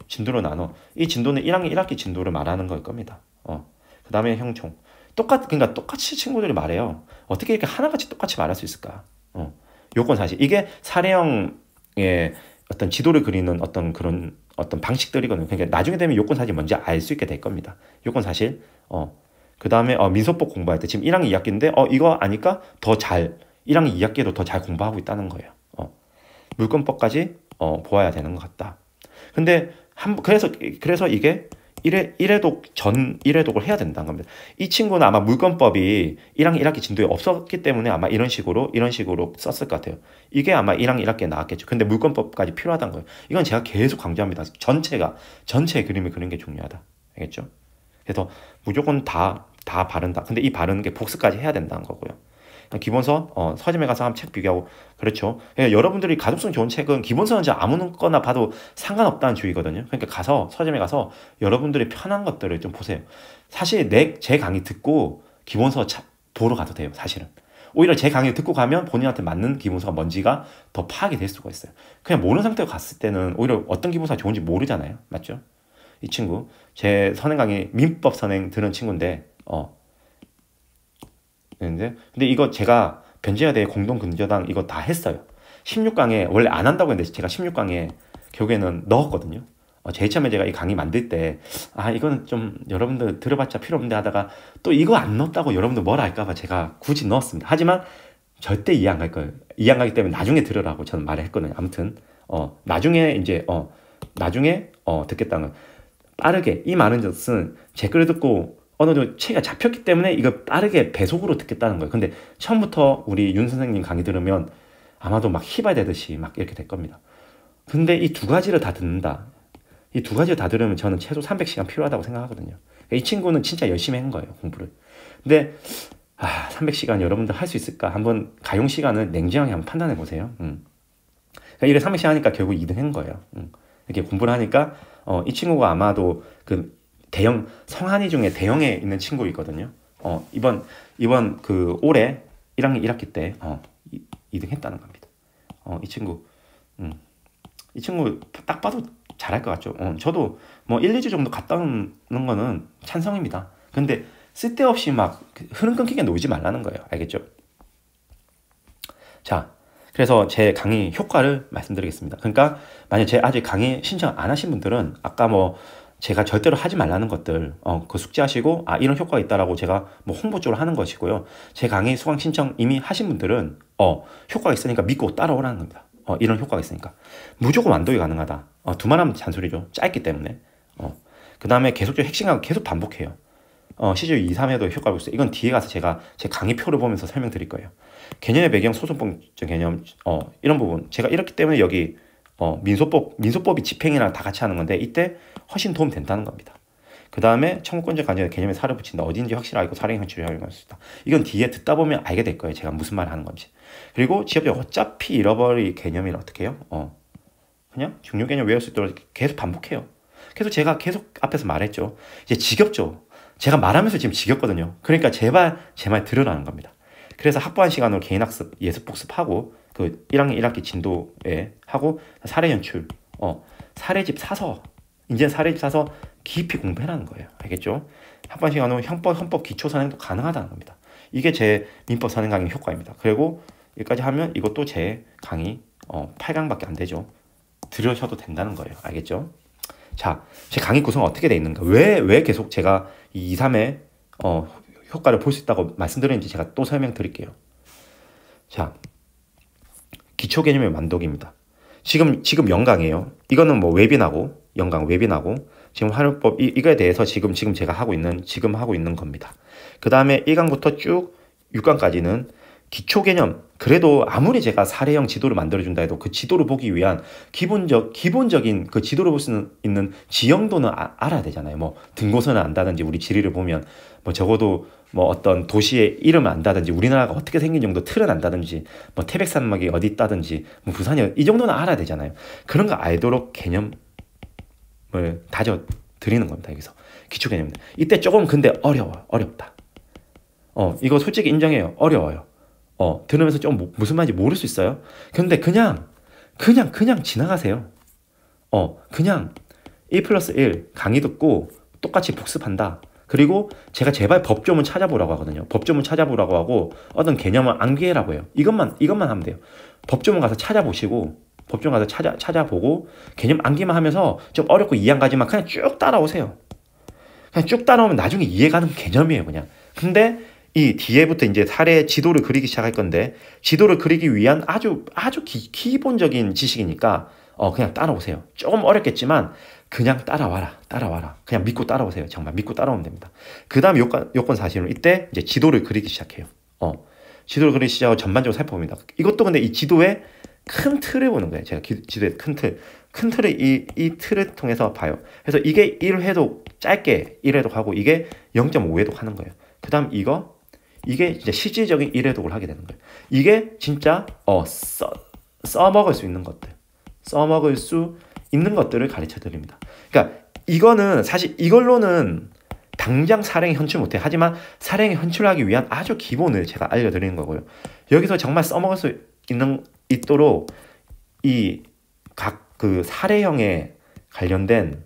진도로 나눠. 이 진도는 1학년 1학기 진도를 말하는 걸 겁니다. 그 다음에 형총. 그러니까 똑같이 친구들이 말해요. 어떻게 이렇게 하나같이 똑같이 말할 수 있을까? 요건사실. 이게 사례형의 어떤 지도를 그리는 어떤 방식들이거든요. 그러니까 나중에 되면 요건사실 뭔지 알 수 있게 될 겁니다. 요건사실. 그 다음에 민소법 공부할 때 지금 1학년 2학기인데 이거 아니까 1학년 2학기에도 더 잘 공부하고 있다는 거예요. 물권법까지 보아야 되는 것 같다. 근데 그래서 이게 1회독을 해야 된다는 겁니다. 이 친구는 아마 물권법이 1학년 1학기 진도에 없었기 때문에 아마 이런 식으로 썼을 것 같아요. 이게 아마 1학년 1학기에 나왔겠죠. 근데 물권법까지 필요하다는 거예요. 이건 제가 계속 강조합니다. 전체의 그림을 그리는 게 중요하다. 알겠죠? 그래서 무조건 다 바른다. 근데 이 바르는 게 복습까지 해야 된다는 거고요. 기본서 서점에 가서 한번 책 비교하고. 그렇죠. 그러니까 여러분들이 가독성 좋은 책은 기본서는 아무거나 봐도 상관없다는 주의거든요. 그러니까 서점에 가서 여러분들이 편한 것들을 좀 보세요. 사실 제 강의 듣고 기본서 보러 가도 돼요. 사실은 오히려 제 강의 듣고 가면 본인한테 맞는 기본서가 뭔지가 더 파악이 될 수가 있어요. 그냥 모르는 상태로 갔을 때는 오히려 어떤 기본서가 좋은지 모르잖아요. 맞죠? 이 친구 제 선행 강의 민법 선행 들은 친구인데 근데 이거 제가 변제야대 공동근저당 이거 다 했어요. 16강에 원래 안 한다고 했는데 제가 16강에 결국에는 넣었거든요. 제일 처음에 제가 이 강의 만들 때 이거는 좀 여러분들 들어봤자 필요 없는데 하다가 또 이거 안 넣었다고 여러분들 뭐라 할까봐 제가 굳이 넣었습니다. 하지만 절대 이해 안 갈 거예요. 이해 안 가기 때문에 나중에 들으라고 저는 말을 했거든요. 아무튼 나중에 이제 나중에 듣겠다는 건 빠르게 이 많은 것은 제 글을 듣고 어느 정도 체가 잡혔기 때문에 이거 빠르게 배속으로 듣겠다는 거예요. 근데 처음부터 우리 윤 선생님 강의 들으면 아마도 막 희발 되듯이 막 이렇게 될 겁니다. 근데 이 두 가지를 다 듣는다. 이 두 가지를 다 들으면 저는 최소 300시간 필요하다고 생각하거든요. 이 친구는 진짜 열심히 한 거예요, 공부를. 근데 300시간 여러분들 할 수 있을까? 한번 가용 시간을 냉정하게 한번 판단해 보세요. 그러니까 이래 300시간 하니까 결국 2등 한 거예요. 이렇게 공부를 하니까 이 친구가 아마도 그 대형 성한이 중에 대형에 있는 친구이거든요. 이번 그 올해 1학년 1학기 때 2등 했다는 겁니다. 이 친구 딱 봐도 잘할 것 같죠. 저도 뭐 1, 2주 정도 갔다 오는 거는 찬성입니다. 근데 쓸데없이 막 흐름 끊기게 놀지 말라는 거예요. 알겠죠? 자, 그래서 제 강의 효과를 말씀드리겠습니다. 그러니까 만약 제 아직 강의 신청 안 하신 분들은 아까 뭐 제가 절대로 하지 말라는 것들 그 숙지하시고 이런 효과가 있다라고 제가 뭐 홍보 쪽으로 하는 것이고요. 제 강의 수강 신청 이미 하신 분들은 효과가 있으니까 믿고 따라오라는 겁니다. 이런 효과가 있으니까 무조건 완독이 가능하다. 두말하면 잔소리죠. 짧기 때문에. 그 다음에 계속적으로 핵심을 계속 반복해요. 시즌 2, 3에도 효과를 볼 수 있어요. 이건 뒤에 가서 제가 제 강의표를 보면서 설명드릴 거예요. 개념의 배경, 소송법적 개념 이런 부분 제가 이렇기 때문에 여기 민소법이 집행이랑 다 같이 하는 건데 이때 훨씬 도움 된다는 겁니다. 그 다음에 청구권적 관점의 개념에 살을 붙인다. 어딘지 확실히 알고 사례 현출을 활용할 수 있다. 이건 뒤에 듣다 보면 알게 될 거예요. 제가 무슨 말을 하는 건지. 그리고 지역적 어차피 잃어버릴 개념을 어떻게 해요? 그냥 중요 개념 외울 수 있도록 계속 반복해요. 그래서 제가 계속 앞에서 말했죠. 이제 지겹죠. 제가 말하면서 지금 지겹거든요. 그러니까 제발 제 말 들으라는 겁니다. 그래서 확보한 시간으로 개인학습, 예습복습하고 그 1학년 1학기 진도에 하고 사례 연출, 사례집 사서 이제 사례집 사서 깊이 공부해라는 거예요. 알겠죠? 확보한 시간으로 헌법 기초 선행도 가능하다는 겁니다. 이게 제 민법 선행 강의 효과입니다. 그리고 여기까지 하면 이것도 제 강의 8강밖에 안 되죠. 들으셔도 된다는 거예요. 알겠죠? 자, 제 강의 구성은 어떻게 되어 있는가? 왜 계속 제가 이 2, 3의 효과를 볼 수 있다고 말씀드렸는지 제가 또 설명드릴게요. 자, 기초 개념의 완독입니다. 지금 연강이에요. 이거는 뭐 웹인하고 연강 웹인하고 지금 활용법 이거에 대해서 지금 제가 하고 있는 겁니다. 그 다음에 1강부터 쭉 6강까지는 기초 개념. 그래도 아무리 제가 사례형 지도를 만들어준다 해도 그 지도를 보기 위한 기본적인 그 지도를 볼 수 있는 지형도는 알아야 되잖아요. 뭐 등고선을 안다든지 우리 지리를 보면 뭐 적어도 뭐 어떤 도시의 이름을 안다든지 우리나라가 어떻게 생긴 정도 틀은 안다든지 뭐 태백산맥이 어디 있다든지 뭐 부산이 이 정도는 알아야 되잖아요. 그런 거 알도록 개념을 다져 드리는 겁니다. 여기서 기초 개념입니다. 이때 조금 근데 어렵다. 이거 솔직히 인정해요. 어려워요. 들으면서 좀 무슨 말인지 모를 수 있어요. 근데 그냥 지나가세요. 그냥 1+1 강의 듣고 똑같이 복습한다. 그리고 제가 제발 법조문 찾아보라고 하거든요. 법조문 찾아보라고 하고 어떤 개념을 암기해라고 해요. 이것만 하면 돼요. 법조문 가서 찾아보시고 법조문 가서 찾아보고 개념 암기만 하면서 좀 어렵고 이해 안 가지만 그냥 쭉 따라오세요. 그냥 쭉 따라오면 나중에 이해가는 개념이에요. 그냥. 근데 이 뒤에부터 이제 사례 지도를 그리기 시작할 건데 지도를 그리기 위한 아주 기본적인 지식이니까 그냥 따라오세요. 조금 어렵겠지만 그냥 따라와라. 그냥 믿고 따라오세요. 정말 믿고 따라오면 됩니다. 그 다음 요건 사실은 이때 이제 지도를 그리기 시작해요. 지도를 그리기 시작하고 전반적으로 살펴봅니다. 이것도 근데 이 지도의 큰 틀을 보는 거예요. 제가 지도의 큰 틀을 이 틀을 통해서 봐요. 그래서 이게 1회독 짧게 1회독 하고 이게 0.5회독 하는 거예요. 그 다음 이게 진짜 실질적인 1회독을 하게 되는 거예요. 이게 진짜 써먹을 수 있는 것들을 가르쳐 드립니다. 그러니까 이거는 사실 이걸로는 당장 사례에 현출 못해. 하지만 사례에 현출하기 위한 아주 기본을 제가 알려드리는 거고요. 여기서 정말 써먹을 수 있도록 이 각 그 사례에 관련된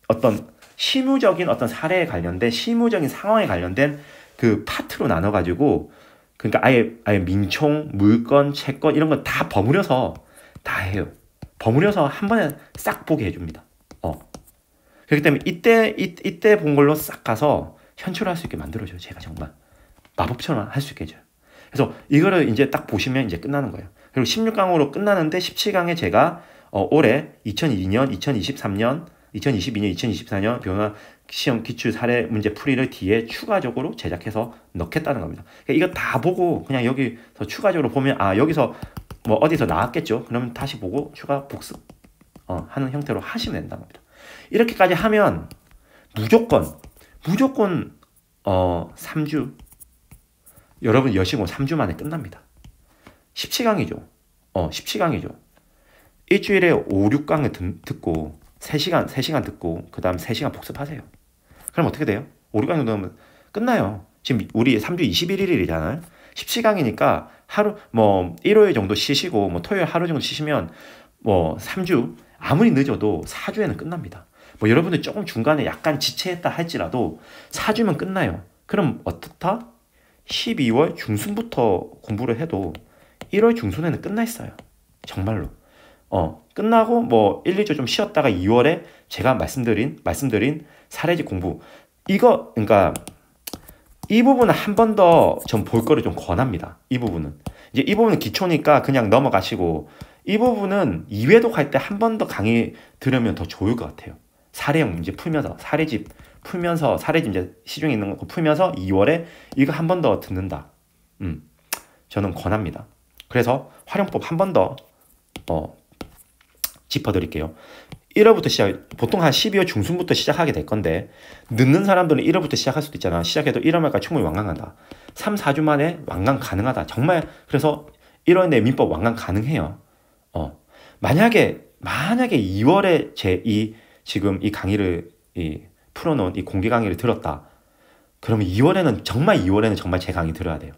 어떤 실무적인 어떤 사례에 관련된 실무적인 상황에 관련된 그 파트로 나눠가지고 그러니까 아예 민총, 물건, 채권 이런 거 다 버무려서 다 해요. 버무려서 한 번에 싹 보게 해줍니다. 그렇기 때문에 이때 본 걸로 싹 가서 현출할 수 있게 만들어줘요. 제가 정말 마법처럼 할 수 있게 해줘요. 그래서 이거를 이제 딱 보시면 이제 끝나는 거예요. 그리고 16강으로 끝나는데 17강에 제가 올해 2002년, 2023년 2022년, 2024년 변호사 시험 기출 사례 문제 풀이를 뒤에 추가적으로 제작해서 넣겠다는 겁니다. 그러니까 이거 다 보고 그냥 여기서 추가적으로 보면 아 여기서 뭐 어디서 나왔겠죠. 그러면 다시 보고 추가 복습 하는 형태로 하시면 된다는 겁니다. 이렇게까지 하면 무조건 3주 여러분 여시고 3주 만에 끝납니다. 17강이죠. 17강이죠. 일주일에 5, 6강을 듣고 3시간 듣고 그 다음 3시간 복습하세요. 그럼 어떻게 돼요? 5, 6강 정도 하면 끝나요. 지금 우리 3주 21일이잖아요. 17강이니까 하루 뭐 일요일 정도 쉬시고 뭐 토요일 하루 정도 쉬시면 뭐 3주 아무리 늦어도 4주에는 끝납니다. 뭐 여러분들 조금 중간에 약간 지체했다 할지라도 4주면 끝나요. 그럼 어떻다? 12월 중순부터 공부를 해도 1월 중순에는 끝나 있어요. 정말로. 끝나고 뭐 1, 2주 좀 쉬었다가 2월에 제가 말씀드린 사례집 공부 이거 그러니까 이 부분은 한 번 더 좀 볼 거를 좀 권합니다. 이 부분은 이제 이 부분은 기초니까 그냥 넘어가시고 이 부분은 2회독 할 때 한 번 더 강의 들으면 더 좋을 것 같아요. 사례형 문제 풀면서 사례집 풀면서 사례집 이제 시중에 있는 거 풀면서 2월에 이거 한 번 더 듣는다. 저는 권합니다. 그래서 활용법 한 번 더 짚어드릴게요. 1월부터 시작, 보통 한 12월 중순부터 시작하게 될 건데 늦는 사람들은 1월부터 시작할 수도 있잖아. 시작해도 1월 말까지 충분히 완강한다. 3, 4주 만에 완강 가능하다. 정말 그래서 1월 내 민법 완강 가능해요. 만약에 2월에 지금 이 강의를 풀어놓은 이 공개 강의를 들었다. 그러면 2월에는 정말 제 강의 들어야 돼요.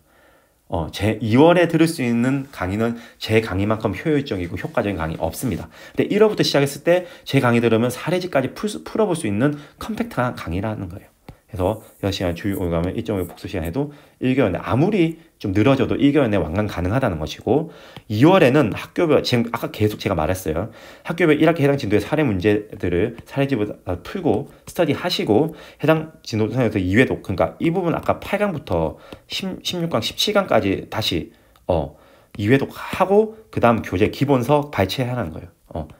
제 2월에 들을 수 있는 강의는 제 강의만큼 효율적이고 효과적인 강의 없습니다. 근데 1월부터 시작했을 때 제 강의 들으면 사례집까지 풀어볼 수 있는 컴팩트한 강의라는 거예요. 그래서 6시간 주 5일 가면 1.5 복수 시간 해도 1개월 내 아무리 좀 늘어져도 1개월 내 완강 가능하다는 것이고 2월에는 학교별 지금 아까 계속 제가 말했어요. 학교별 1학기 해당 진도의 사례 문제들을 사례집을 풀고 스터디 하시고 해당 진도에서 2회독 그러니까 이 부분 아까 8강부터 16강 17강까지 다시 2회독 하고 그 다음 교재 기본서 발췌하라는 거예요.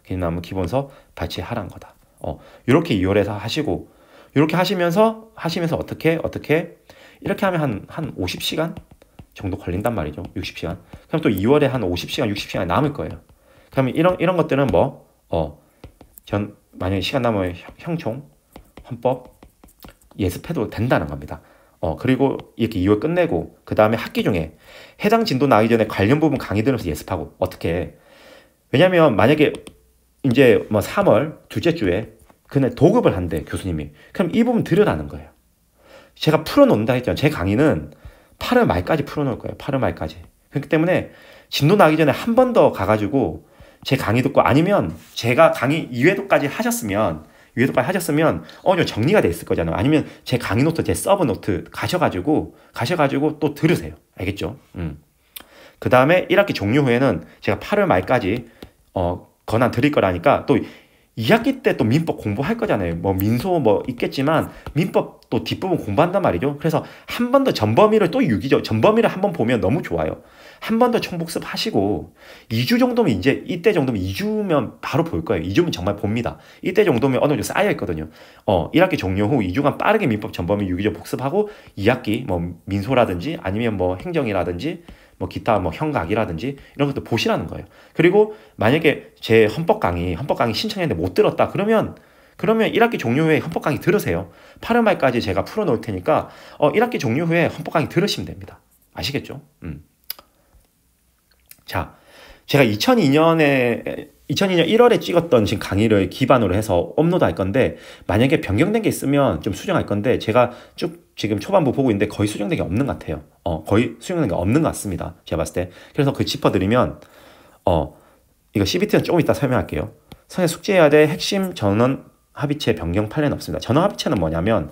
그 다음 기본서 발췌하라는 거다. 이렇게 2월에서 하시고 이렇게 하시면서 어떻게 이렇게 하면 한 50시간 정도 걸린단 말이죠. 60시간. 그럼 또 2월에 한 50시간, 60시간 남을 거예요. 그러면 이런 것들은 만약에 시간 남으면 형총, 헌법 예습해도 된다는 겁니다. 그리고 이렇게 2월 끝내고 그 다음에 학기 중에 해당 진도 나기 전에 관련 부분 강의 들으면서 예습하고 어떻게? 왜냐면 만약에 이제 3월 둘째 주에 그날 도급을 한대 교수님이. 그럼 이 부분 들으라는 거예요. 제가 풀어놓는다 했잖아요. 제 강의는 8월 말까지 풀어놓을 거예요. 8월 말까지. 그렇기 때문에 진도 나기 전에 한 번 더 가가지고 제 강의 듣고 아니면 제가 강의 2회도까지 하셨으면 어느 정도 정리가 돼 있을 거잖아요. 아니면 제 강의 노트, 제 서브 노트 가셔가지고 또 들으세요. 알겠죠? 그 다음에 1학기 종료 후에는 제가 8월 말까지 권한 드릴 거라니까 또 2학기 때 또 민법 공부할 거잖아요. 민소 있겠지만 민법 또 뒷부분 공부한단 말이죠. 그래서 한 번 더 전범위를 또 유기죠. 전범위를 한 번 보면 너무 좋아요. 한 번 더 총복습 하시고 2주 정도면 이때 정도면 2주면 바로 볼 거예요. 2주면 정말 봅니다. 이때 정도면 어느 정도 쌓여 있거든요. 1학기 종료 후 2주간 빠르게 민법 전범위 유기적 복습하고 2학기 민소라든지 아니면 행정이라든지 기타 형각이라든지 이런 것도 보시라는 거예요. 그리고 만약에 제 헌법 강의 신청했는데 못 들었다 그러면 1학기 종료 후에 헌법 강의 들으세요. 8월 말까지 제가 풀어놓을 테니까 1학기 종료 후에 헌법 강의 들으시면 됩니다. 아시겠죠? 자, 제가 2002년 1월에 찍었던 지금 강의를 기반으로 해서 업로드 할 건데 만약에 변경된 게 있으면 좀 수정할 건데 제가 쭉 지금 초반부 보고 있는데 거의 수정된 게 없는 것 같아요. 거의 수정된 게 없는 것 같습니다. 제가 봤을 때. 그래서 짚어드리면 이거 CBT는 조금 이따 설명할게요. 선에 숙지해야 될 핵심 전원 합의체 변경 판례는 없습니다. 전원 합의체는 뭐냐면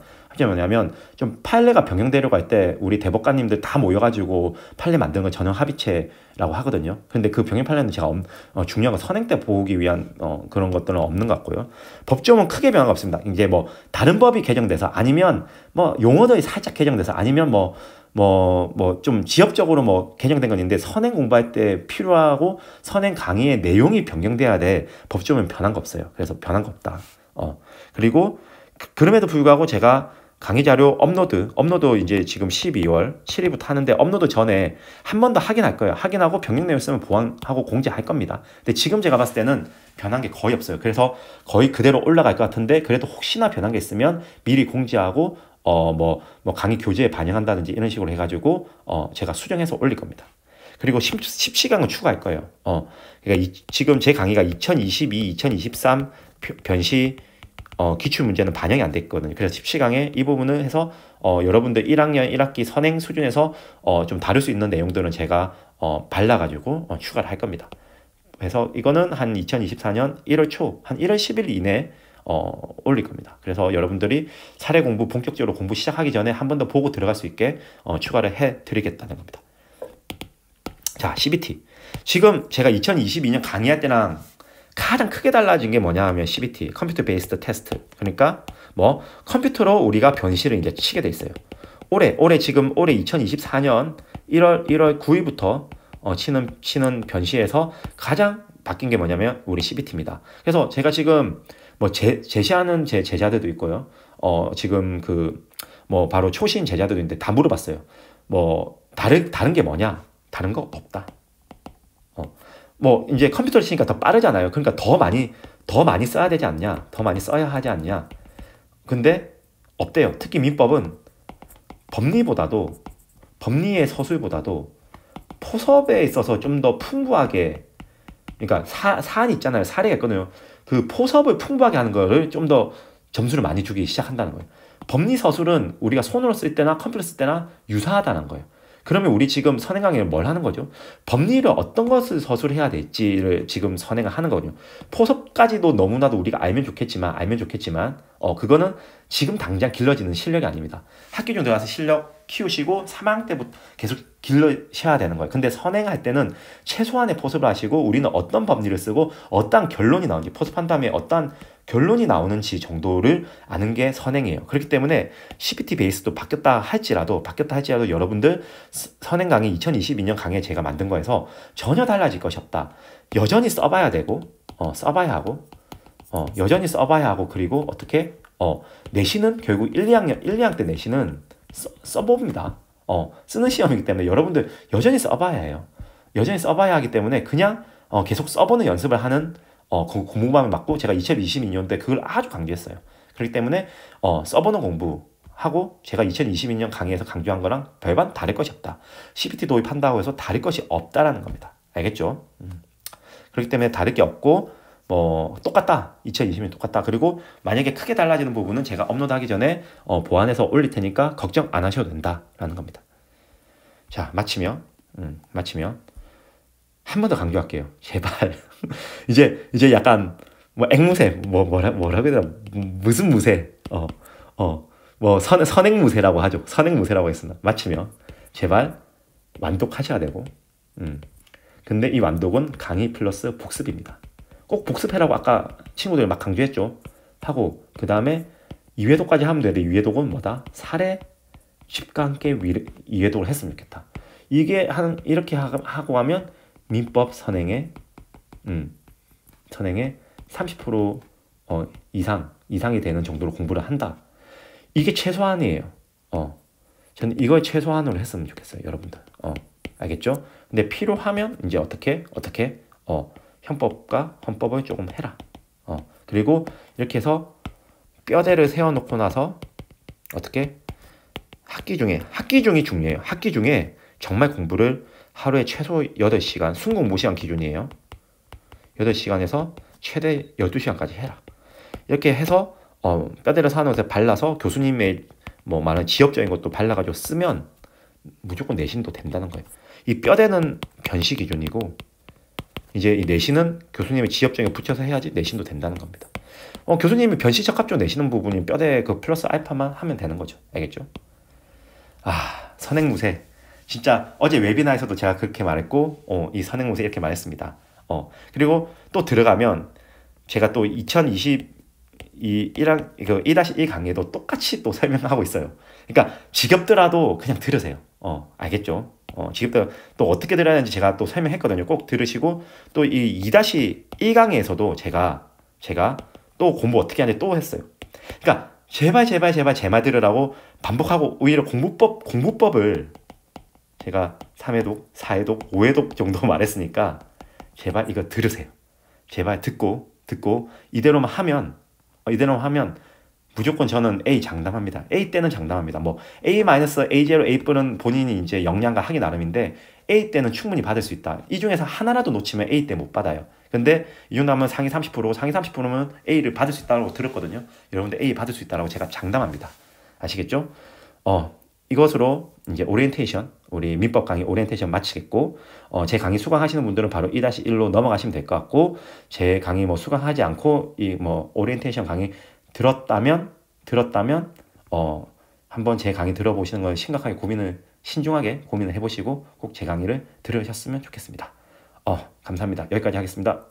좀 판례가 변경되려고 할 때 우리 대법관님들 다 모여가지고 판례 만드는 걸 전원 합의체라고 하거든요. 근데 그 변경 판례는 제가 중요한 건 선행 때 보기 위한 그런 것들은 없는 것 같고요. 법조문은 크게 변화가 없습니다. 이제 다른 법이 개정돼서 아니면 용어들이 살짝 개정돼서 아니면 좀 지역적으로 개정된 건 있는데 선행 공부할 때 필요하고 선행 강의의 내용이 변경돼야 돼. 법조문은 변한 거 없어요. 그래서 변한 거 없다. 그리고 그럼에도 불구하고 제가 강의 자료 업로드 이제 지금 12월 7일부터 하는데 업로드 전에 한 번 더 확인할 거예요. 확인하고 변경 내용 있으면 보완하고 공지할 겁니다. 근데 지금 제가 봤을 때는 변한 게 거의 없어요. 그래서 거의 그대로 올라갈 것 같은데 그래도 혹시나 변한 게 있으면 미리 공지하고 뭐 강의 교재에 반영한다든지 이런 식으로 해가지고 제가 수정해서 올릴 겁니다. 그리고 10시간은 추가할 거예요. 그러니까 지금 제 강의가 2022, 2023 변시 기출 문제는 반영이 안 됐거든요. 그래서 10시간에 이 부분을 해서 여러분들 1학년 1학기 선행 수준에서 좀 다룰 수 있는 내용들은 제가 발라가지고 추가를 할 겁니다. 그래서 이거는 한 2024년 1월 초, 한 1월 10일 이내에 올릴 겁니다. 그래서 여러분들이 사례 공부 본격적으로 공부 시작하기 전에 한 번 더 보고 들어갈 수 있게 추가를 해드리겠다는 겁니다. 자, CBT. 지금 제가 2022년 강의할 때랑 가장 크게 달라진 게 뭐냐 하면 CBT, 컴퓨터 베이스드 테스트. 그러니까 뭐 컴퓨터로 우리가 변시를 이제 치게 돼 있어요. 올해 2024년 1월 9일부터 치는 변시에서 가장 바뀐 게 뭐냐면 우리 CBT입니다. 그래서 제가 지금 뭐 제시하는 제 제자들도 있고요. 지금 뭐 바로 초신 제자들도 있는데 다 물어봤어요. 뭐 다른 게 뭐냐? 다른 거 없다. 뭐 이제 컴퓨터를 치니까 더 빠르잖아요. 그러니까 더 많이 써야 되지 않냐? 더 많이 써야 하지 않냐? 근데 없대요. 특히 민법은 법리의 서술보다도 포섭에 있어서 좀 더 풍부하게, 그러니까 사안이 있잖아요. 사례가 있거든요. 그 포섭을 풍부하게 하는 거를 좀 더 점수를 많이 주기 시작한다는 거예요. 법리 서술은 우리가 손으로 쓸 때나 컴퓨터 쓸 때나 유사하다는 거예요. 그러면 우리 지금 선행 강의를 뭘 하는 거죠? 법리를 어떤 것을 서술해야 될지를 지금 선행을 하는 거거든요. 포섭까지도 너무나도 우리가 알면 좋겠지만 그거는 지금 당장 길러지는 실력이 아닙니다. 학기 중 들어가서 실력 키우시고 3학년 때부터 계속 길러셔야 되는 거예요. 근데 선행할 때는 최소한의 포섭을 하시고 우리는 어떤 법리를 쓰고 어떤 결론이 나오는지, 포섭한 다음에 어떤 결론이 나오는지 정도를 아는 게 선행이에요. 그렇기 때문에 CBT 베이스도 바뀌었다 할지라도 여러분들 선행 강의 2022년 강의에 제가 만든 거에서 전혀 달라질 것이 없다. 여전히 써봐야 되고 여전히 써봐야 하고 그리고 어떻게 내신은 결국 1, 2학년 때 내신은 써봅니다. 쓰는 시험이기 때문에 여러분들 여전히 써봐야 해요. 여전히 써봐야 하기 때문에 그냥 계속 써보는 연습을 하는 공부방을 맞고 제가 2022년도에 그걸 아주 강조했어요. 그렇기 때문에 써보는 공부하고 제가 2022년 강의에서 강조한 거랑 별반 다를 것이 없다. CBT 도입한다고 해서 다를 것이 없다라는 겁니다. 알겠죠? 그렇기 때문에 다를 게 없고 똑같다. 2020년 똑같다. 그리고 만약에 크게 달라지는 부분은 제가 업로드하기 전에 보완해서 올릴 테니까 걱정 안 하셔도 된다라는 겁니다. 자, 마치면 한 번 더 강조할게요. 제발. 이제 약간 뭐 앵무새 뭐라고 해야 되나? 무슨 무새? 뭐 선행무새라고 하죠. 선행무새라고 했으나 마치면 제발 완독하셔야 되고. 근데 이 완독은 강의 플러스 복습입니다. 꼭 복습해라고 아까 친구들 막 강조했죠. 하고 그 다음에 2회독까지 하면 되는데 2회독은 뭐다? 사례 집과 함께 2회독을 했으면 좋겠다. 이렇게 하고 하면 민법 선행에 30% 이상이 되는 정도로 공부를 한다. 이게 최소한이에요. 저는 이걸 최소한으로 했으면 좋겠어요, 여러분들. 알겠죠? 근데 필요하면 이제 어떻게 형법과 헌법을 조금 해라. 그리고 이렇게 해서 뼈대를 세워놓고 나서 어떻게 학기 중이 중요해요. 학기 중에 정말 공부를 하루에 최소 8시간, 순공부 시간 기준이에요. 8시간에서 최대 12시간까지 해라. 이렇게 해서 뼈대를 사놓아서 발라서 교수님의 뭐 말하는 지엽적인 것도 발라가지고 쓰면 무조건 내신도 된다는 거예요. 이 뼈대는 변시 기준이고 이제 이 내신은 교수님의 지엽적인 거 붙여서 해야지 내신도 된다는 겁니다. 교수님이 변시 적합적 내시는 부분이 뼈대 그 플러스 알파만 하면 되는 거죠. 알겠죠? 선행무새. 진짜 어제 웨비나에서도 제가 그렇게 말했고 이 선행무새 이렇게 말했습니다. 그리고 또 들어가면 제가 또 1-1 강의에도 똑같이 또 설명하고 있어요. 그러니까 지겹더라도 그냥 들으세요. 알겠죠? 지겹더라도 또 어떻게 들어야 하는지 제가 또 설명했거든요. 꼭 들으시고 또 이 2-1 강의에서도 제가 또 공부 어떻게 하는지 또 했어요. 그러니까 제발 제발 제발 제 말 들으라고 반복하고 오히려 공부법을 제가 3회독, 4회독, 5회독 정도 말했으니까 제발 이거 들으세요. 제발 듣고 이대로만 하면 무조건 저는 A 장담합니다. A 때는 장담합니다. 뭐 A-A0, A분은 본인이 이제 역량과 하기 나름인데 A 때는 충분히 받을 수 있다. 이 중에서 하나라도 놓치면 A 때 못 받아요. 근데 이 정도 하면 상위 30%, 상위 30%면 A를 받을 수 있다고 들었거든요. 여러분들 A 받을 수 있다고 제가 장담합니다. 아시겠죠? 이것으로 이제 오리엔테이션, 우리 민법 강의 오리엔테이션 마치겠고, 제 강의 수강하시는 분들은 바로 2-1로 넘어가시면 될 것 같고, 제 강의 뭐 수강하지 않고 이 뭐 오리엔테이션 강의 들었다면 한번 제 강의 들어보시는 걸 신중하게 고민을 해보시고 꼭 제 강의를 들으셨으면 좋겠습니다. 감사합니다. 여기까지 하겠습니다.